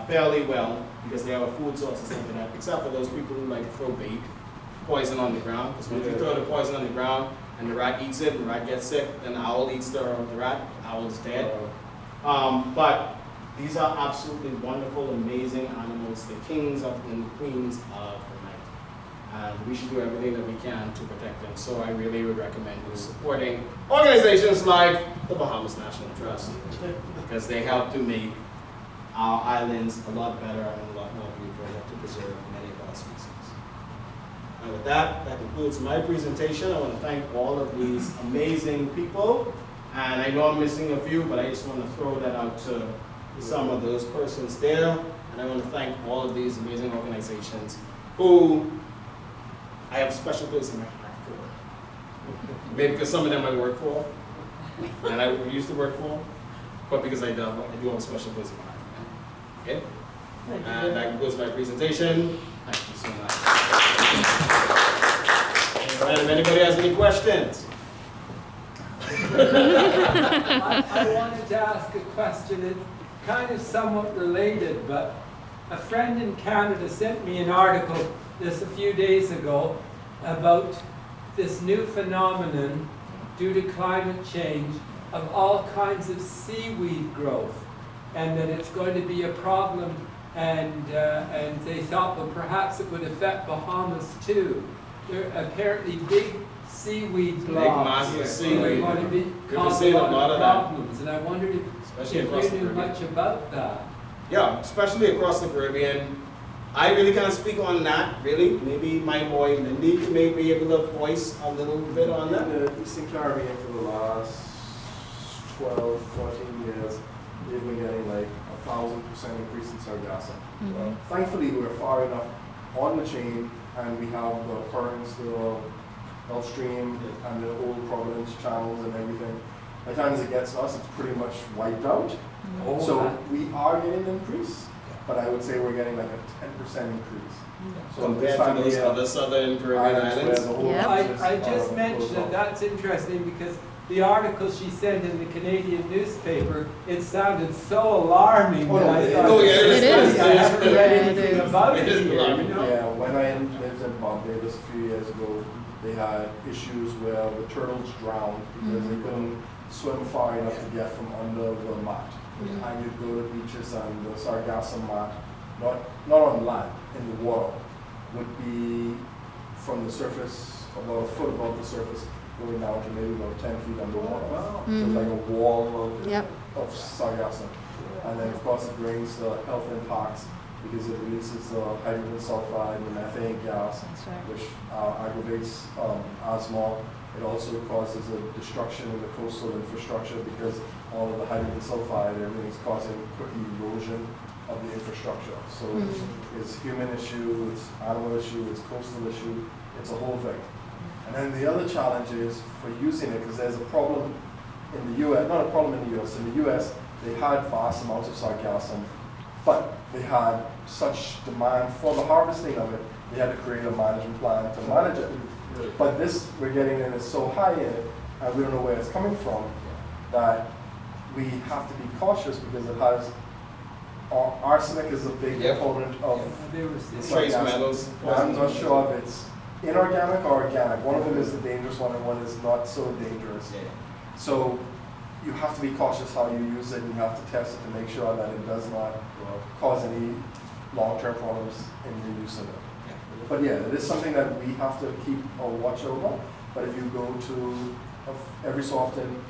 fairly well because they have a food source and stuff like that, except for those people who like to throw bait, poison on the ground. Because when you throw the poison on the ground and the rat eats it, and the rat gets sick, then the owl eats the rat, the owl is dead. But these are absolutely wonderful, amazing animals, the kings and the queens of the night. And we should do everything that we can to protect them. So I really would recommend you supporting organizations like the Bahamas National Trust, because they help to make our islands a lot better and a lot more beautiful to preserve many of our species. And with that concludes my presentation. I want to thank all of these amazing people. And I know I'm missing a few, but I just want to throw that out to some of those persons there. And I want to thank all of these amazing organizations who I have a special place in my heart for. Maybe because some of them I work for, and I used to work for, but because I do have a special place in my heart for them. Okay? And that concludes my presentation. Thank you so much. All right, if anybody has any questions. I wanted to ask a question. It's kind of somewhat related, but a friend in Canada sent me an article just a few days ago about this new phenomenon due to climate change of all kinds of seaweed growth, and that it's going to be a problem, and they thought, well, perhaps it would affect Bahamas too. There are apparently big seaweed blobs Big massive that are seaweed. going to be We've cause seen a lot of problems, and I wondered Especially if across the you knew Caribbean. much about that. Yeah, especially across the Caribbean. I really can't speak on that, really. Maybe my boy Lindy may be able to voice a little bit on that. In the Eastern Caribbean for the last 12, 14 years, they've been getting like 1,000% increase in sargassum. Mhm. Thankfully, we're far enough on the chain, and we have the currents, the Gulf Stream, and the old Providence channels and everything. By the time it gets us, it's pretty much wiped out. Oh, So that- we are getting an increase, but I would say we're getting like a 10% increase. So Compared this to time of those year, other southern Caribbean islands where islands. the whole Yep. bunch I is, just closed mentioned off. that's interesting because the article she sent in the Canadian newspaper, it sounded so alarming Oh, that no, I it thought, is. It is. I haven't read Yeah, it anything is. about It it is here, alarming. you know? Yeah, when I lived in Barbados a few years ago, they had issues where the turtles drowned because they couldn't swim far enough to get from under the mat. And you'd go to beaches and the sargassum mat, not on land, in the water, would be from the surface, about a foot above the surface, going down to maybe about 10 feet underwater. Wow. So it's like a wall Yep. of sargassum. And then of course it brings the health impacts because it releases the hydrogen sulfide and the methane gas, That's right. which aggravates asthma. It also causes a destruction in the coastal infrastructure because all of the hydrogen sulfide, everything is causing quick erosion of the infrastructure. So it's human issue, it's animal issue, it's coastal issue, it's a whole thing. And then the other challenge is for using it, because there's a problem in the US, not a problem in the US, in the US they had vast amounts of sargassum, but they had such demand for the harvesting of it, they had to create a management plan to manage it. But this we're getting in is so high in it, and we don't know where it's coming from, that we have to be cautious because it has, arsenic is a big component of They were Trace sargassum. metals. I'm not sure if it's inorganic or organic. One of them is the dangerous one and one is not so dangerous. So you have to be cautious how you use it and you have to test it to make sure that it does not cause any long-term problems in the use of it. But yeah, it is something that we have to keep a watch over. But if you go to, every so often,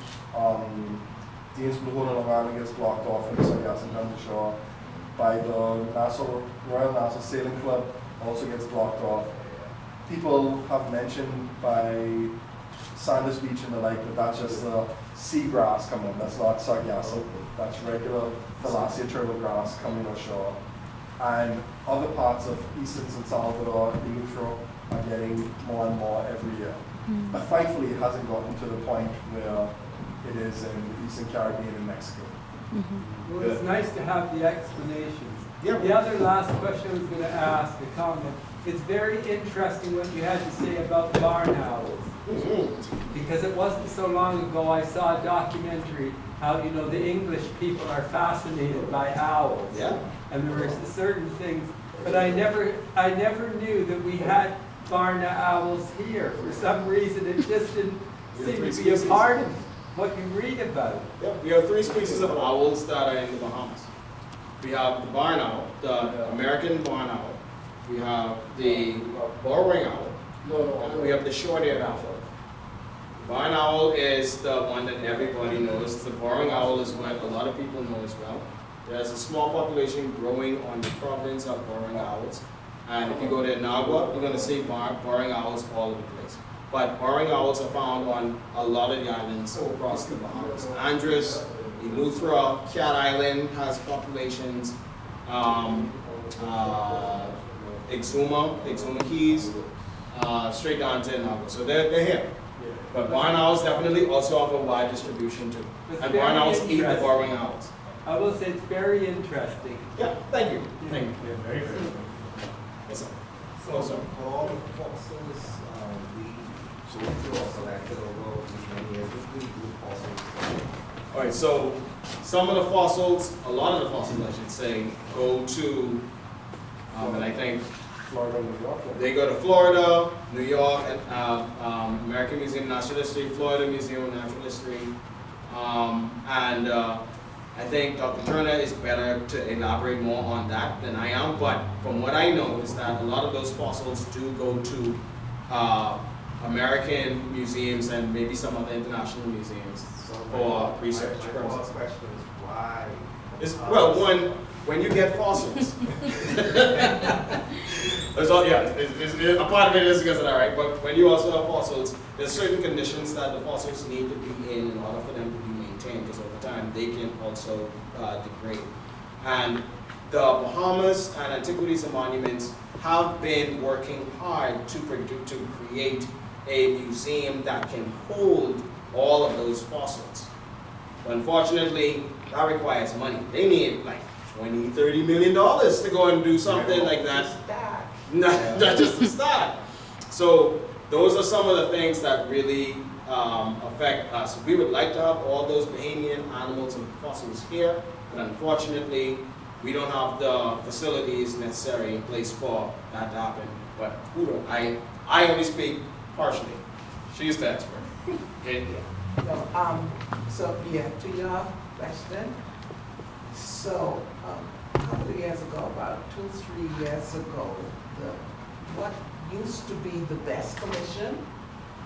Dean's Blue Hole in Long Island gets blocked off and sargassum comes ashore. By the Royal Nassau Sailing Club also gets blocked off. People have mentioned by Sanders Beach and the like that that's just the seagrass coming. That's not sargassum. That's regular Thalassia turtle grass coming ashore. And other parts of eastern San Salvador, Eleuthero, are getting more and more every year. But thankfully it hasn't gotten to the point where it is in the Eastern Caribbean and Mexico. Well, it's nice to have the explanations. Yeah. The other last question I was going to ask, a comment. It's very interesting what you had to say about barn owls. Because it wasn't so long ago I saw a documentary how, you know, the English people are fascinated by owls. Yeah. And there were certain things, but I never knew that we had barn owls here. For some reason, it just didn't seem to be a part of what you read about. Yeah, we have 3 species of owls that are in the Bahamas. We have the barn owl, the American barn owl. We have the burrowing owl. And we have the short-eared owl. The barn owl is the one that everybody knows. The burrowing owl is what a lot of people know as well. There's a small population growing on the province of burrowing owls. And if you go to Nagua, you're going to see burrowing owls all over the place. But burrowing owls are found on a lot of the islands across the Bahamas. Andros, Eleuthera, Cat Island has populations. Exuma Keys, straight down to Nagua. So they're here. But barn owls definitely also have a wide distribution too. It's And barn very owls eat the interesting. burrowing owls. I will say it's very interesting. Yeah, thank you. Thank you. Yeah, very good. Yes, sir. So, for all the fossils we collected over many years, what do we do with fossils? All right, so some of the fossils, a lot of the fossils I should say, go to, and I think Florida and New York. they go to Florida, New York, and American Museum of Natural History, Florida Museum of Natural History, and I think Dr. Turner is better to elaborate more on that than I am, but from what I know is that a lot of those fossils do go to American museums and maybe some other international museums for research My purposes. question is why? Well, when you get fossils, there's all, yeah, a part of it is because of that, right? But when you also have fossils, there's certain conditions that the fossils need to be in order for them to be maintained, because over time they can also degrade. And the Bahamas and Antiquities and Monuments have been working hard to create a museum that can hold all of those fossils. But unfortunately, that requires money. They need like $20, $30 million to go and do something like that. Not just to start. So those are some of the things that really affect us. We would like to have all those Bahamian animals and fossils here, but unfortunately, we don't have the facilities necessary in place for that to happen. But I only speak partially. She's the expert. Okay. So yeah, to your question. So a couple of years ago, about 2-3 years ago, what used to be the best commission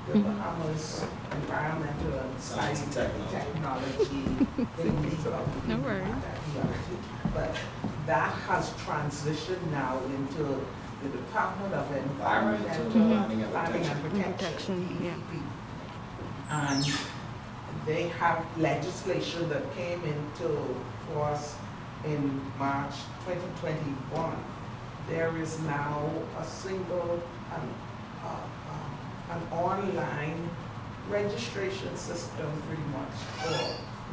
the Bahamas Environmental and Science and Technology. No worries. But that has transitioned now into the Department of Environmental Planning and Planning and Protection. Protection, yeah. And they have legislation that came into force in March 2021. There is now a single an online registration system pretty much for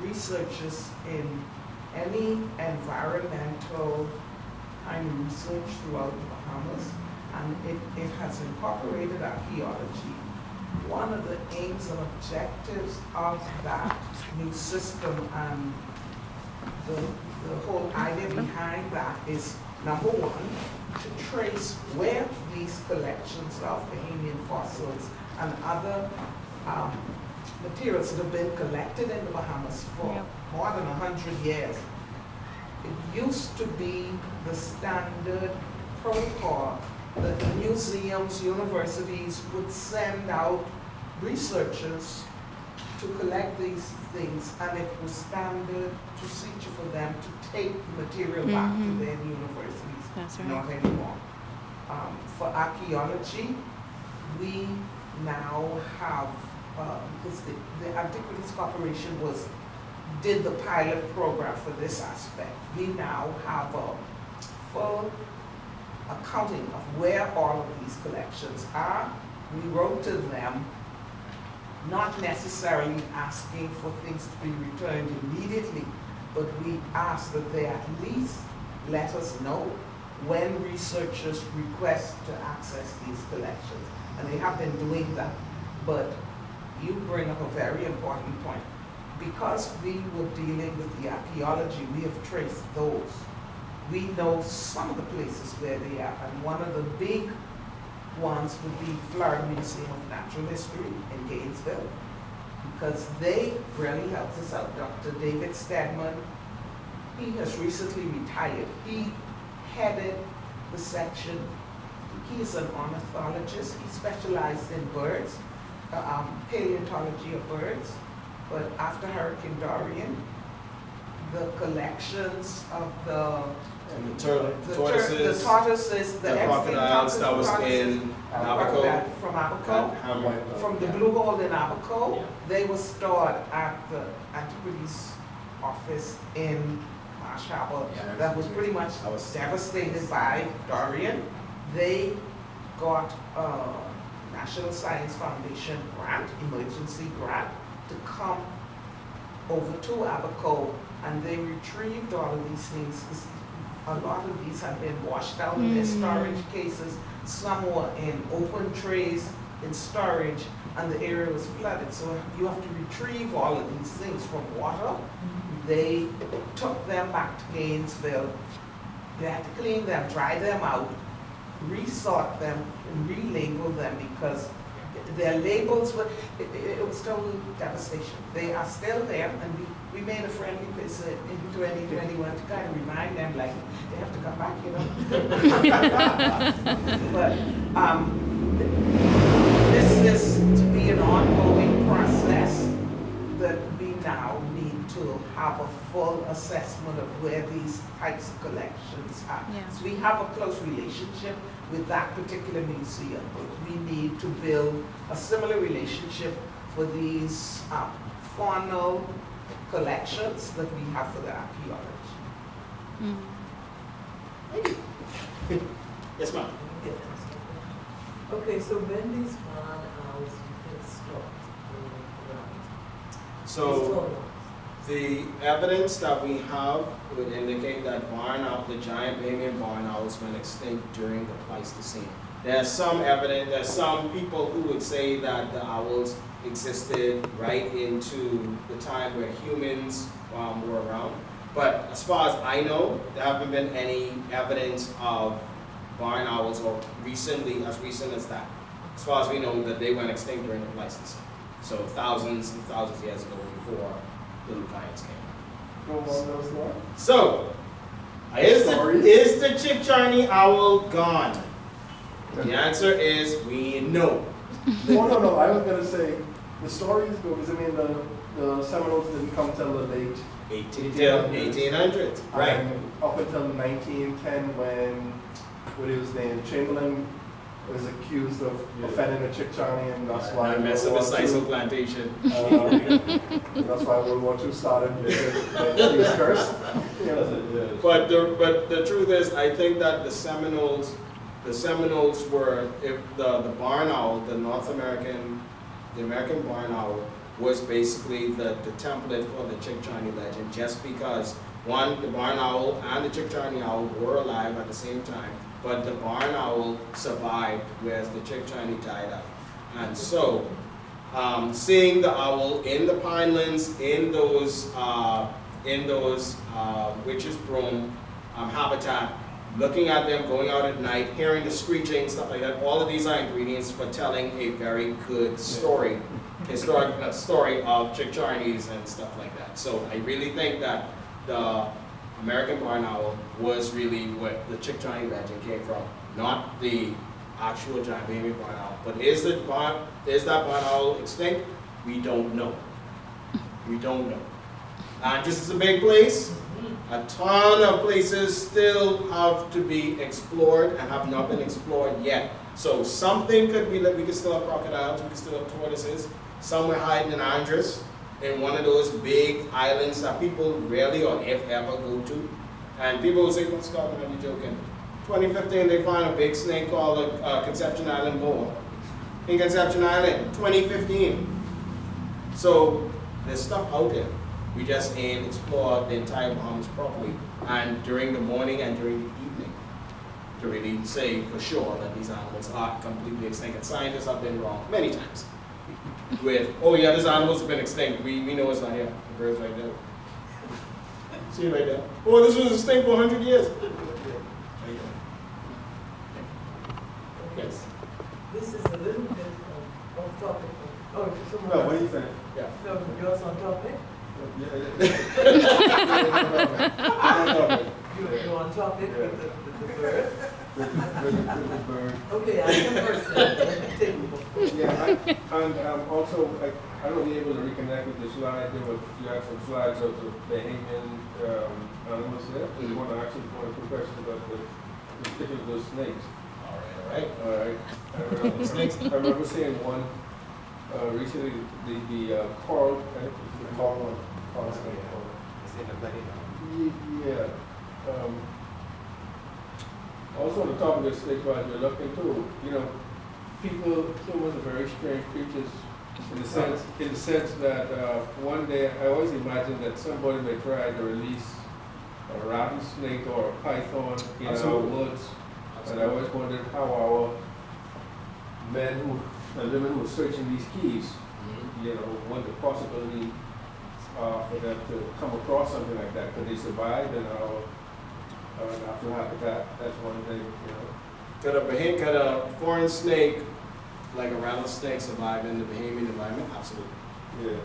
researchers in any environmental kind of research throughout the Bahamas, and it has incorporated archaeology. One of the aims and objectives of that new system and the whole idea behind that is, number one, to trace where these collections of Bahamian fossils and other materials that have been collected in the Bahamas for more than 100 years. It used to be the standard protocol that museums, universities would send out researchers to collect these things, and it was standard procedure for them to take the material back to their universities. That's right. Not anymore. For archaeology, we now have, because the Antiquities Corporation did the pilot program for this aspect. We now have a full accounting of where all of these collections are. We wrote to them, not necessarily asking for things to be returned immediately, but we asked that they at least let us know when researchers request to access these collections. And they have been doing that. But you bring up a very important point. Because we were dealing with the archaeology, we have traced those. We know some of the places where they are, and one of the big ones would be Florida Museum of Natural History in Gainesville, because they really helped us out. Dr. David Stedman, he has recently retired. He headed the section. He is an ornithologist. He specialized in birds, paleontology of birds. But after Hurricane Dorian, the collections of the tortoises, the crocodiles that was in Abaco, from Abaco, from the Blue Hole in Abaco, they were stored at the Antiquities office in Marsh Harbor. That was pretty much devastated by Dorian. They got a National Science Foundation grant, emergency grant, to come over to Abaco, and they retrieved all of these things. A lot of these have been washed out in their storage cases. Some were in open trays in storage, and the area was flooded. So you have to retrieve all of these things from water. They took them back to Gainesville. They had to clean them, dry them out, resort them, and relabel them, because their labels were, it was total devastation. They are still there, and we made a friendly visit in 2021 to kind of remind them, like, they have to come back, you know. But this is to be an ongoing process that we now need to have a full assessment of where these types of collections are. Yeah. So we have a close relationship with that particular museum, but we need to build a similar relationship for these faunal collections that we have for the archaeology. Yes, ma'am. Okay, so when these barn owls get stopped, So the evidence that we have would indicate that the giant Bahamian barn owls went extinct during the Pleistocene. There's some evidence, there's some people who would say that the owls existed right into the time where humans were around. But as far as I know, there haven't been any evidence of barn owls, or as recent as that. As far as we know, that they went extinct during the Pleistocene. So thousands and thousands of years ago, before the Lucayans came. Go along those lines. So, is the Chickcharney owl gone? The answer is we know. No, I was gonna say, the stories go, because I mean, the Seminoles didn't come till the late 1800s, right? and up until 1910 when, what he was named, Chamberlain was accused of offending the Chickcharney, and that's why I messed up World the War II Sisal plantation. that's why World War II started, because he was cursed. You know. But the truth is, I think that the Seminoles were, if the barn owl, the American barn owl was basically the template for the Chickcharney legend, just because one, the barn owl and the Chickcharney owl were alive at the same time, but the barn owl survived, whereas the Chickcharney died out. And so, seeing the owl in the pinelands, in those witch's broom habitat, looking at them going out at night, hearing the screeching, stuff like that, all of these are ingredients for telling a very good story, historic story of Chickcharneys and stuff like that. So I really think that the American barn owl was really what the Chickcharney legend came from, not the actual giant Bahamian barn owl. But is that barn owl extinct? We don't know. We don't know. And this is a big place. A ton of places still have to be explored and have not been explored yet. So something could be like, we could still have crocodiles, we could still have tortoises, somewhere hiding in Andros, in one of those big islands that people rarely or if ever go to. And people will say, "Well, Scott, are you joking?" 2015, they found a big snake called Conception Island boa in Conception Island, 2015. So there's stuff out there. We just ain't explored the entire Bahamas properly, and during the morning and during the evening, to really say for sure that these animals are completely extinct. And scientists have been wrong many times. With, oh yeah, this animal's been extinct. We know it's not here. The bird's right there. See it right there. Oh, this was extinct for 100 years. Yes. This is a little bit off topic. Oh, someone No, what do you else? think? Yeah. No, yours on topic? You're on topic with the bird? With the bird. Okay, I can first then. Yeah, and also, I don't know if you're able to reconnect with the slide. You had some slides of the Bahamian animals there. You want to actually want to question about the particular snakes. All right. I remember seeing one recently, the coral. The coral snake. It's in the plane. Yeah. Also on the topic of snakes, while you're looking too, humans are very strange creatures in the sense that one day I always imagine that somebody may try to release a rattlesnake or a python in our woods. And I always wondered how our men and women who are searching these keys, what the possibility for them to come across something like that. Could they survive in our natural habitat? That's one thing, Could a foreign snake, like a rattlesnake, survive in the Bahamian environment? Absolutely. Yes.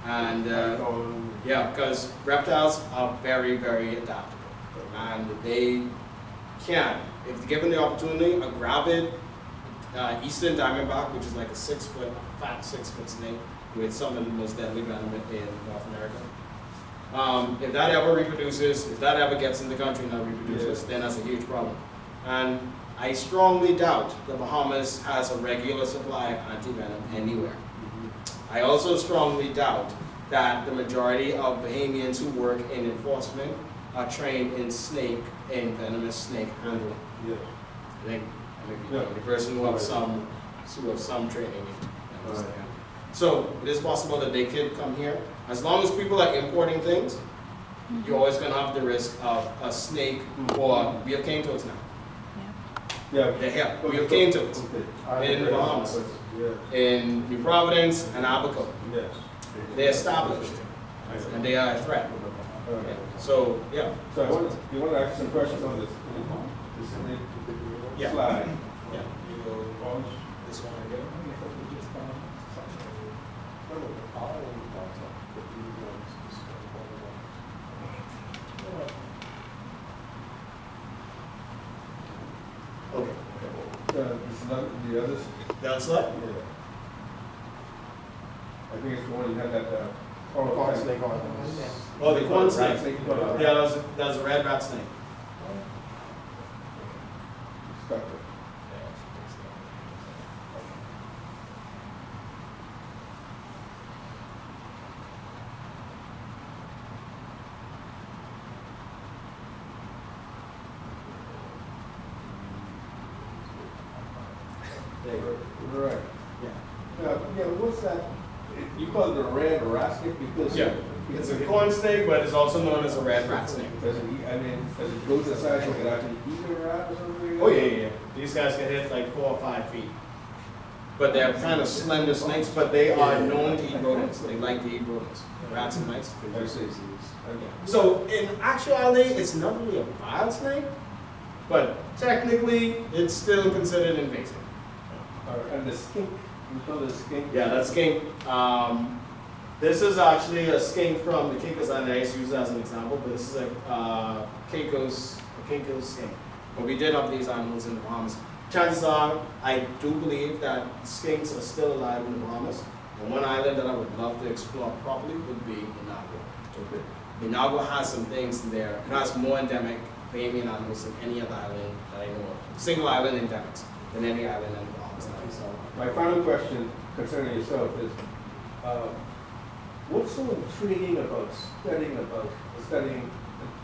And Python. yeah, because reptiles are very, very adaptable. And they can, if given the opportunity, a gravid eastern diamondback, which is like a 6 foot, fat 6 foot snake, with some of the most deadly venom in North America. If that ever reproduces, if that ever gets in the country and that reproduces, then that's a huge problem. And I strongly doubt the Bahamas has a regular supply of anti-venom anywhere. I also strongly doubt that the majority of Bahamians who work in enforcement are trained in venomous snake handling. Yeah. I think maybe the only person who have some training in that. So it is possible that they could come here. As long as people are importing things, you're always going to have the risk of a snake, or we have cane toads now. Yeah. Yeah, we have cane toads in the Bahamas, in New Providence and Abaco. Yes. They're established, and they are a threat. Okay. So, yeah. So you want to ask some questions on this Yeah. slide? Yeah. This one again. This is not the others? Down slide? Yeah. I think it's the one you had that, coral Corn type. snake on it. Oh, the corn snake. Rat snake, you call it? Yeah, that was a red rat snake. Stuck it. Right. Yeah, what's that? You call it a red rat snake because? Yeah, it's a corn snake, but it's also known as a red rat snake. Does it eat, I mean, does it go to the side so it can actually eat a rat or something? Oh yeah. These guys can hit like 4 or 5 feet. But they're kind of slender snakes, but they are known to eat rodents. They like to eat rodents. Rats and mice. I see. Okay. So in actuality, it's not really a wild snake, but technically it's still considered invasive. And the skink, you call it a skink? Yeah, that's skink. This is actually a skink from the Caicos Island. I used to use it as an example, but this is a Caicos skink. But we did have these animals in the Bahamas. Chances are, I do believe that skinks are still alive in the Bahamas. And one island that I would love to explore properly would be Inagua. Okay. Inagua has some things there. It has more endemic Bahamian animals than any other island that I know of. Single island endemics than any island in the Bahamas. So, My final question concerning yourself is, what's so intriguing about studying an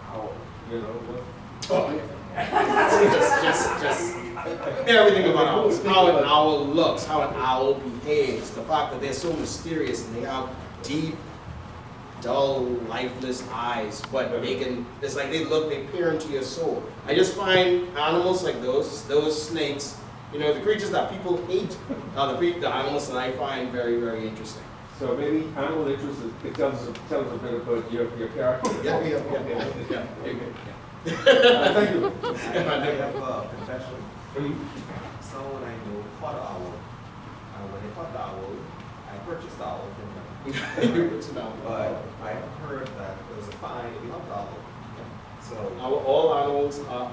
owl? You know, what? oh, yeah. just everything about owls. How an owl looks, how an owl behaves, the fact that they're so mysterious and they have deep, dull, lifeless eyes, but it's like they peer into your soul. I just find animals like those snakes, you know, the creatures that people hate, the animals that I find very, very interesting. So maybe animal interest, it tells us a bit about your character. Yeah. Thank you. I have a confession. Someone I know caught an owl. And when they caught the owl, I purchased the owl from them. But I heard that there was a fine if you hunt the owl. So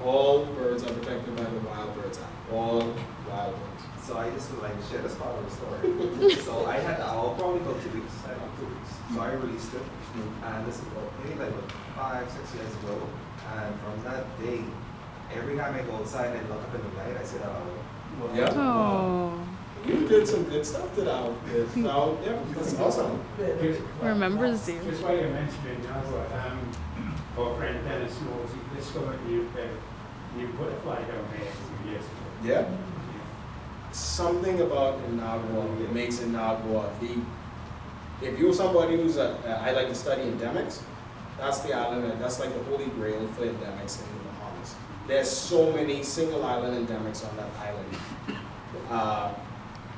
all birds are protected by the Wild Birds Act. All wild birds. So I just would like to share this part of the story. So I had the owl probably about 2 weeks. I had about 2 weeks. So I released it. And this is maybe like 5-6 years ago. And from that day, every time I go outside and look up in the night, I see that owl. Yeah. Oh, You did some good stuff to that. So, yeah, that's awesome. remembers you. Just while you mentioned it, our friend Dennis knows he discovered new butterfly down there a few years ago. Yeah. Something about Inagua that makes Inagua if you're somebody who's I like to study endemics, that's the island, that's like the holy grail for endemics in the Bahamas. There's so many single island endemics on that island.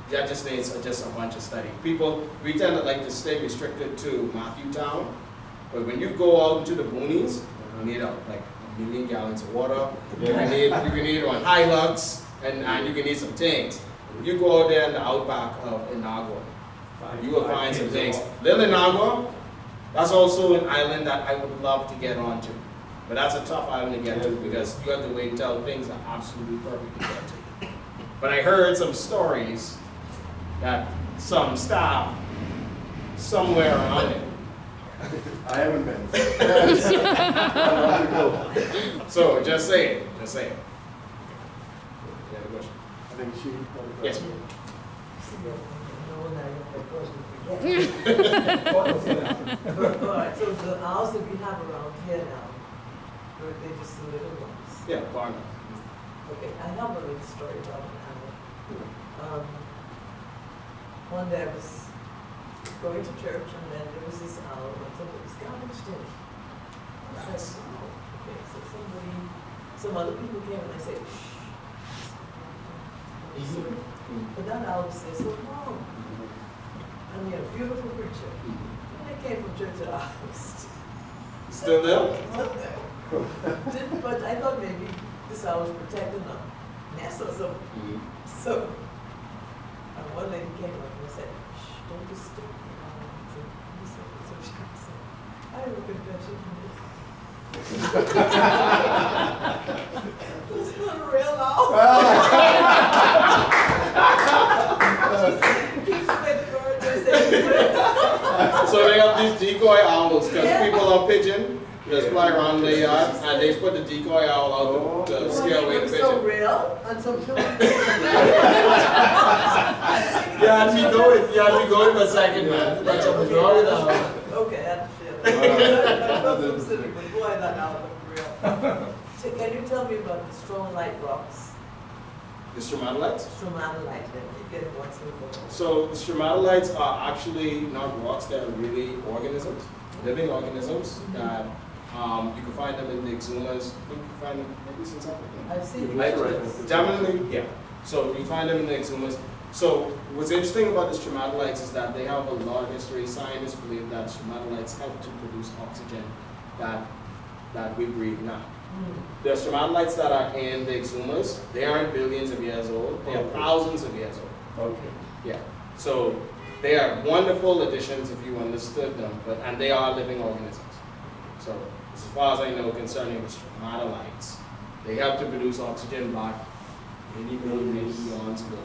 That just needs just a bunch of study. We tend to like to stay restricted to Matthew Town, but when you go out into the boonies, you need like 1 million gallons of water. You can need on Hilux, and you can need some tanks. If you go out there in the outback of Inagua, you will find some things. Little Inagua, that's also an island that I would love to get onto. But that's a tough island to get to because you have to wait until things are absolutely perfect to get to. But I heard some stories that some staff somewhere around it. I haven't been. So just say it. Just say it. You have a question? I think she. Yes. Alright, so the owls that we have around here now, they're just the little ones. Yeah, barn. Okay, I have a little story about an owl. One day I was going to church and then there was this owl and somebody scavenged it. I said, oh, okay, so some other people came and they said, shh. But that owl said, so wrong. I mean, a beautiful creature. And they came from church to our house. Still there? Still there. But I thought maybe this owl was protecting a nest or something. So, one lady came up and said, shh, don't disturb the owl. So she said, I have a confession to this. This not a real owl. Keeps with birds. I said, So they have these decoy owls because people are pigeon. Just fly around the yard and they put the decoy owl out to scare away the It's so pigeon. real and so true. You had me going for a second, man. But something's wrong with that. Okay, that's it. I felt so silly, but boy, that now looked real. So can you tell me about the stromatolite rocks? The stromatolites? Stromatolite, then you get what's in the book. So stromatolites are actually not rocks, they're really organisms, living organisms that you can find them in the exhumas. I think you can find them maybe since Africa. I've seen Like, pictures. definitely, yeah. So you find them in the exhumas. So what's interesting about the stromatolites is that they have a lot of history. Scientists believe that stromatolites help to produce oxygen that we breathe now. The stromatolites that are in the exhumas, they aren't billions of years old. They are thousands of years old. Okay. Yeah. So they are wonderful additions if you understood them, and they are living organisms. So as far as I know concerning the stromatolites, they help to produce oxygen back many eons ago.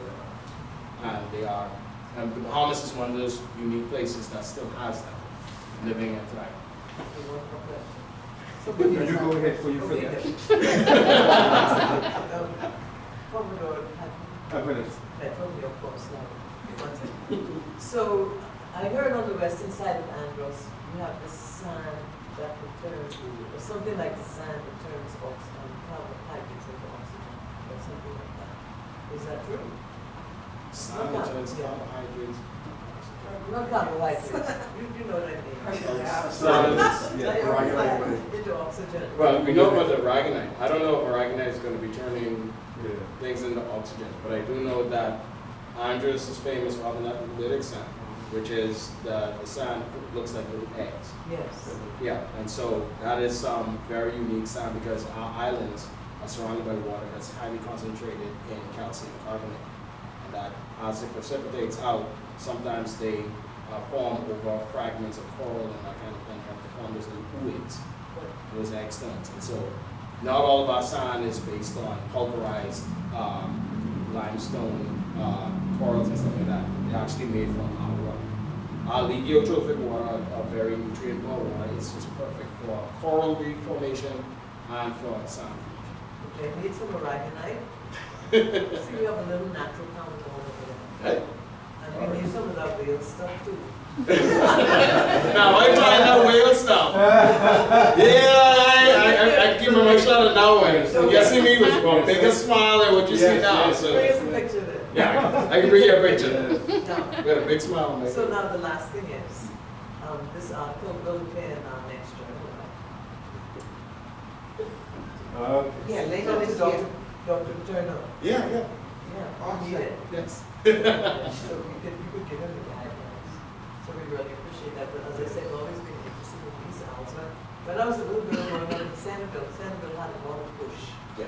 And they are, and the Bahamas is one of those unique places that still has them living and thriving. Could you go ahead for your Okay. Commodore, I'm finished. from your course now. So I heard on the western side of Andros, you have the sand that returns, or something like the sand returns carbohydrates into oxygen, or something like that. Is that true? Sand returns carbohydrates. Not carbohydrates. You know what I mean. Sand, Yeah, aragonite. into oxygen. well, we know about the aragonite. I don't know if aragonite is going to be turning Yeah. things into oxygen, but I do know that Andros is famous for having that lytic sand, which is the sand looks like little eggs. Yes. Yeah, and so that is some very unique sand because our islands are surrounded by water that's highly concentrated in calcium carbonate. And that as it precipitates out, sometimes they form over fragments of coral and that kind of thing, and they form those little ooids, those egg stones. And so not all of our sand is based on pulverized limestone corals and stuff like that. They're actually made from our water. Our legiotrophic water are very nutrient poor water. It's just perfect for coral reef formation and for sand formation. Okay, need some aragonite. See, we have a little natural compound over there. Right? And we need some of that real stuff too. Now I find that whale stuff. Yeah, I keep my shot at that one. You see me with a bigger smile than what you see now. Bring us So a picture there. yeah, I can bring you a picture. Now, We got a big smile on my so now the last thing is, this article will appear in our next journal, right? Okay. Yeah, later So this it's year. Dr. Turner. Yeah, yeah. Yeah, we need it. Yes. So you could give him the guidelines. So we really appreciate that, but as I said, we've always been interested in these owls. When I was a little girl growing up in Centerville had a lot of bush. Yeah.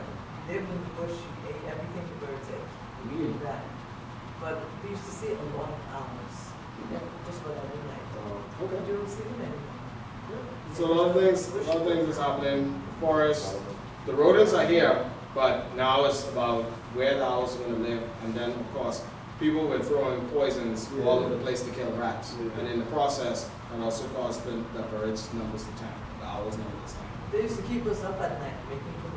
Lived in the bush, you ate everything the birds ate. We did that. But we used to see a lot of owls. Just about every night. Okay. You don't see them anymore. So a lot of things is happening. Forests, the rodents are here, but now it's about where the owls are going to live, and then of course people were throwing poisons all over the place to kill rats, and in the process, and also caused the birds' numbers to tank, the owls' numbers to tank. They used to keep us up at night making too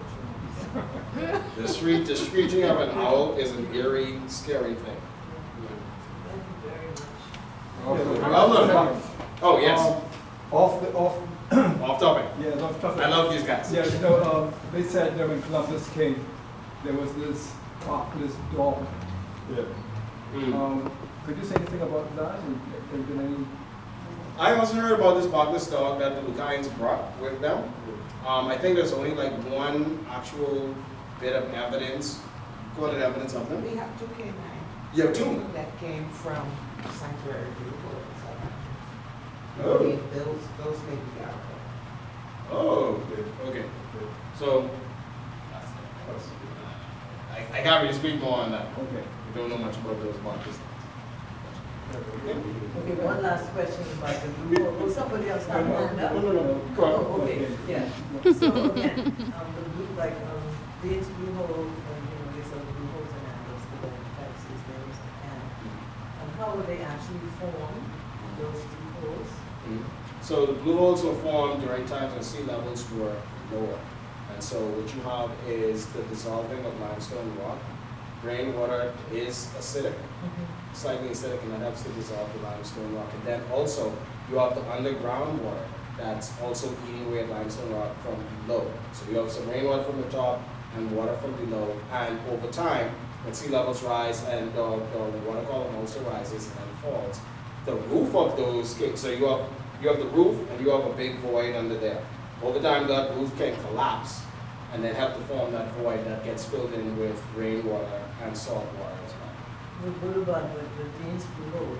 much noise. The screeching of an owl is an eerie, scary thing. Thank you very much. Well done. Oh yes, Off off topic. yeah, off topic. I love these guys. Yeah, you know, they said that when Columbus came, there was this barkless dog. Yeah. Mm. Could you say anything about that? Have there been any? I also heard about this barkless dog that the Lucayans brought with them. I think there's only like one actual bit of evidence, recorded evidence of them. We have two canines. You have two? That came from Sanctuary View. Oh. Those may be out Oh, okay. So, I can't really speak more on that. Okay. We don't know much about those barkless. Okay, one last question about the blue hole. Will somebody else have a hand up? No. Go on. Oh, okay, yeah. So again, the blue, Bates blue hole, these are the blue holes in Atlas, the types, these names, and how were they actually formed? those deep holes? So the blue holes were formed during times when sea levels were lower. And so what you have is the dissolving of limestone rock. Rainwater is acidic, slightly acidic, and that helps to dissolve the limestone rock. And then also you have the underground water that's also eating away at limestone rock from below. So you have some rainwater from the top and water from below. And over time, when sea levels rise and the water column also rises and then falls, the roof of those caves, so you have the roof and you have a big void under there. Over time, that roof can collapse and then help to form that void that gets filled in with rainwater and salt water as well. The boulevard with the Dean's Blue Hole.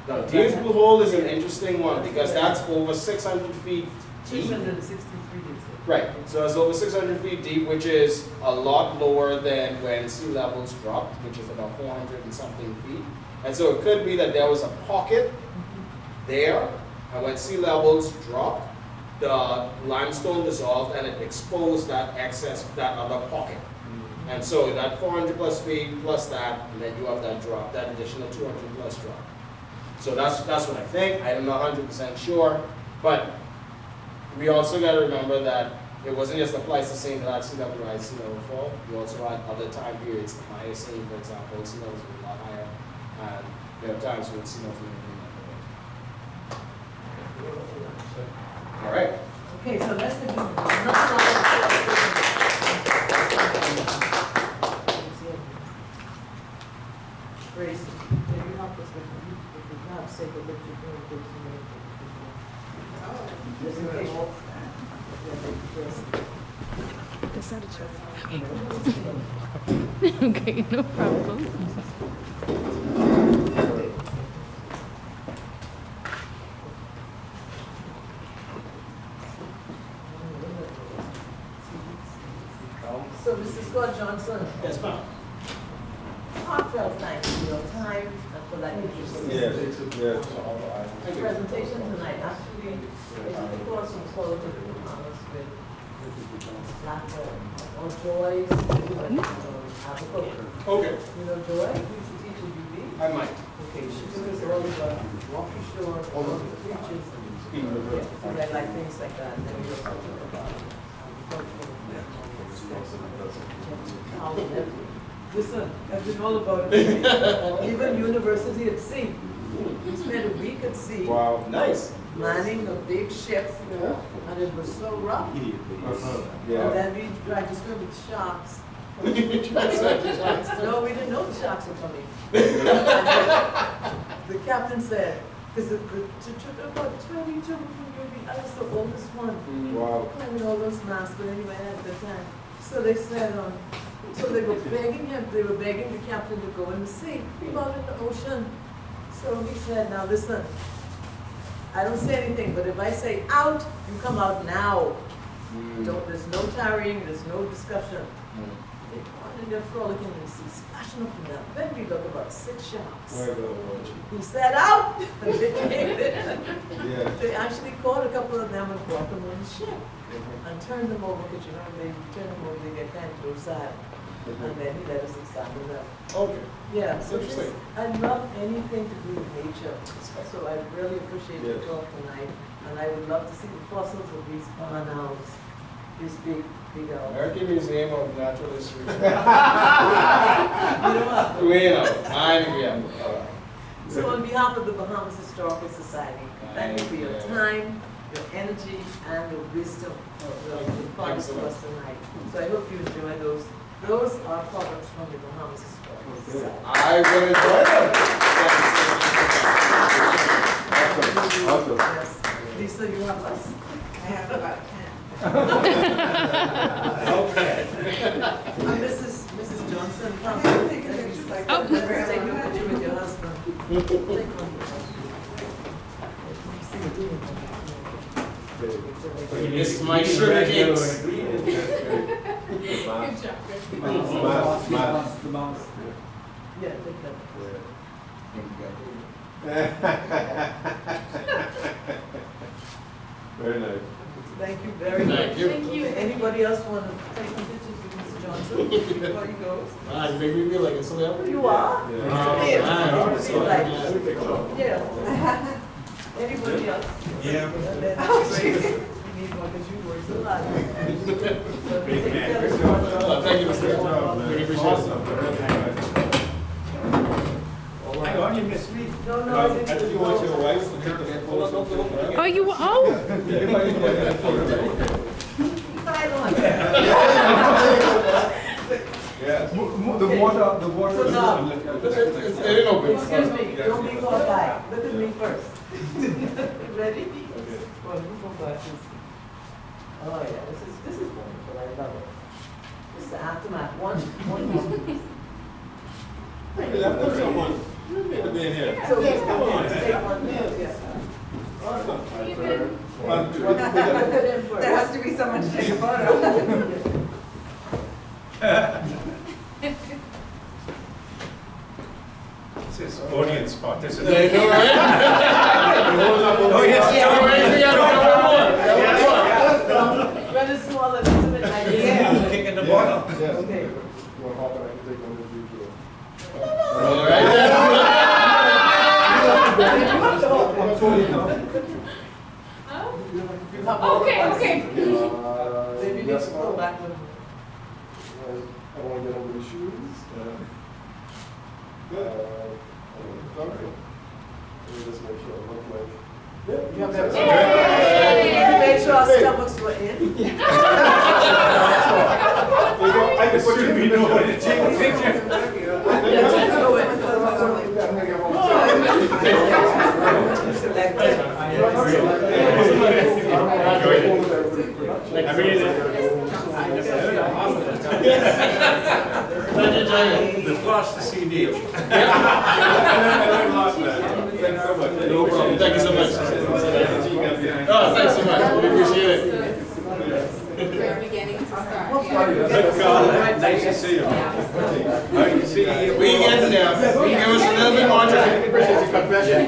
Now, Dean's Blue Hole is an interesting one because that's over 600 feet deep. 663 is it? Right, so it's over 600 feet deep, which is a lot lower than when sea levels dropped, which is about 400 and something feet. And so it could be that there was a pocket there, and when sea levels dropped, the limestone dissolved and it exposed that excess, that other pocket. And so that 400 plus feet plus that, and then you have that drop, that additional 200 plus drop. So that's what I think. I'm not 100% sure, but we also got to remember that it wasn't just the Pleistocene that had sea level rise, sea level fall. You also had other time periods, the Miocene, for example, sea levels were a lot higher, and there are times when sea levels were all right. Okay, so let's do Grace, can you help us with the maps, take a look at just in case. This out of Okay, no problem. So, Mr. Scott Johnson, Yes, ma'am. heartfelt thanks for your time and for that interesting presentation tonight. Actually, it's because we called the Bahamas with laughter or joys, Okay. You know Joy? We used to teach at UB. I might. Okay, she took us all about walking shore, all of the creatures. So they like things like that. Then we were talking about cultural. Listen, I've been all about it. Even university at sea. We spent a week at sea. Wow. Nice. Manning a big ship, and it was so rough. Yeah. And then we tried to swim with sharks. No, we didn't know the sharks were coming. The captain said, because about 22 from UB, I was the oldest one. Wow. With all those masks, but anyway, at the time. So they said, so they were begging him, they were begging the captain to go in the sea, go out in the ocean. So he said, now listen, I don't say anything, but if I say out, you come out now. There's no tarrying, there's no discussion. They go on and they're frolicking in the sea, splashing up and down. Then we look about 6 sharks. He said out, and they came in. They actually caught a couple of them and brought them on the ship. And turned them over, because you know, they turn them over, they get kind of docile. And then he let us examine them. Okay. Yeah, so Interesting. I love anything to do with nature. So I really appreciate your talk tonight. And I would love to see the fossils of these barn owls, these big owls. American Museum of Natural History. You know what? We know. So on behalf of the Bahamas Historical Society, thank you for your time, your energy, and the wisdom of imparted to us tonight. So I hope you enjoy those. Those are products from the Bahamas Historical Society. I will enjoy them. Awesome. Yes. Lisa, you have us. I have about 10. Okay. And Mrs. Johnson, come. Take a picture like Oh, that. let's take a picture with your husband. Take one. This is my sugar cakes. The mouse. Yeah, take that. Very nice. Thank you very much. Thank you. Thank you. Anybody else want to take some pictures with Mr. Johnson before he goes? You make me feel like a celebrity. You are? Yeah. Here, man. you feel like- Yeah. Anybody else? Yeah. And then Grace, you need one because you work a lot. Big man. Thank you, Mr. Really appreciate it. Hang on, you missed me. No, no, I think you want your wife to take the photo. Oh, you, oh, Fight on. Yes. The water, the water. So now, It ain't open. excuse me, don't be caught by. Look at me first. Ready? Well, you go glasses. Oh yeah, this is wonderful. I love it. This is the aftermath. One. Hey, I've got someone. You need to be in here. So Yes, come on. take one. Yeah. Awesome. One, two. Look at him first. There has to be someone to take a photo. This is audience participation. There you go, right? Oh, yes. Don't worry, we got one more. Rather small and intimate idea. Kicking the ball. Yes. Okay. You want to hop in, I can take one individual. All right. okay. Maybe you need to pull back a little. I want to get over the shoes. Okay. Let me just make sure I look like. You have that. Yay! You made sure our stomachs were in. I can put you know what to take a picture. The plus the CD. No problem. Thank you so much. Oh, thanks so much. We appreciate it. We're beginning to start. Nice to see you. Nice to see you. We get there. We give us a little bit more time. Appreciate your confession.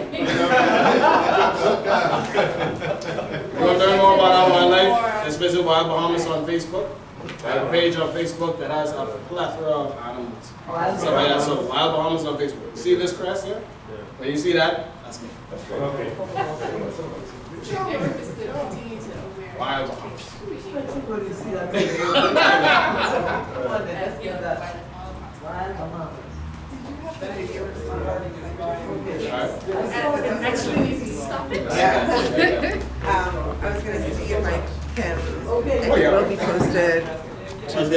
You want to learn more about our wildlife? Just visit Wild Bahamas on Facebook. I have a page on Facebook that has a plethora of animals. Stuff like that. So Wild Bahamas on Facebook. See this crest here? When you see that, that's me. Okay. Wild Bahamas. Everybody see that. Come on, then, let's get that. Wild Bahamas. Actually, needs to stop it. I was gonna see if I can, Okay. if it will be posted to the